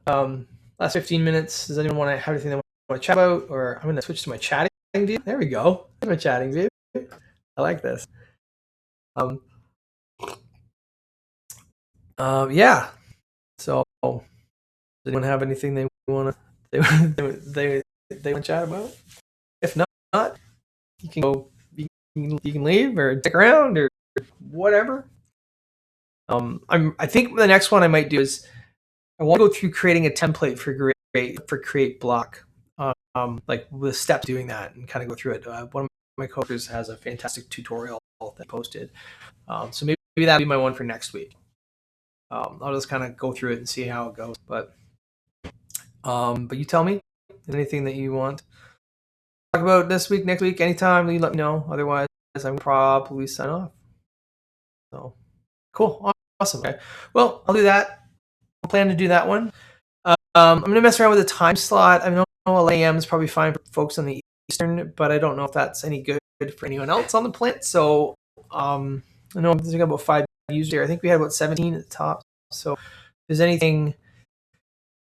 Last 15 minutes. Does anyone want to have anything they want to chat about? Or I'm gonna switch to my chatting view. There we go. There's my chatting view. I like this. Yeah. So does anyone have anything they want to chat about? If not, you can go. You can leave or stick around or whatever. I think the next one I might do is I want to go through creating a template for create block, like with steps doing that and kind of go through it. One of my coaches has a fantastic tutorial that I posted, so maybe that'll be my one for next week. I'll just kind of go through it and see how it goes. But you tell me anything that you want to talk about this week, next week, anytime. You let me know. Otherwise, I'm probably sign off. So cool, awesome. Okay, well, I'll do that. I plan to do that one. I'm gonna mess around with the time slot. I know 11 a.m. is probably fine for folks on the Eastern, but I don't know if that's any good for anyone else on the planet. So I know there's about 5 users here. I think we had about 17 at the top. So if there's anything,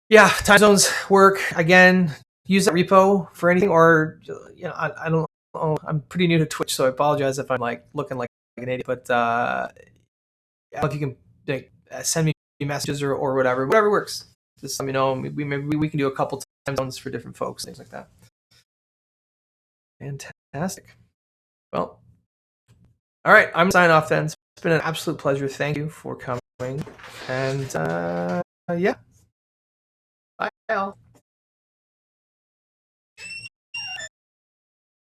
yeah, time zones work. Again, use that repo for anything, or I don't know. I'm pretty new to Twitch, so I apologize if I'm like looking like an idiot. But if you can send me messages or whatever works. Just let me know. Maybe we can do a couple time zones for different folks, things like that. Fantastic. Well, all right. I'm signing off then. It's been an absolute pleasure. Thank you for coming. And yeah. Bye, Al.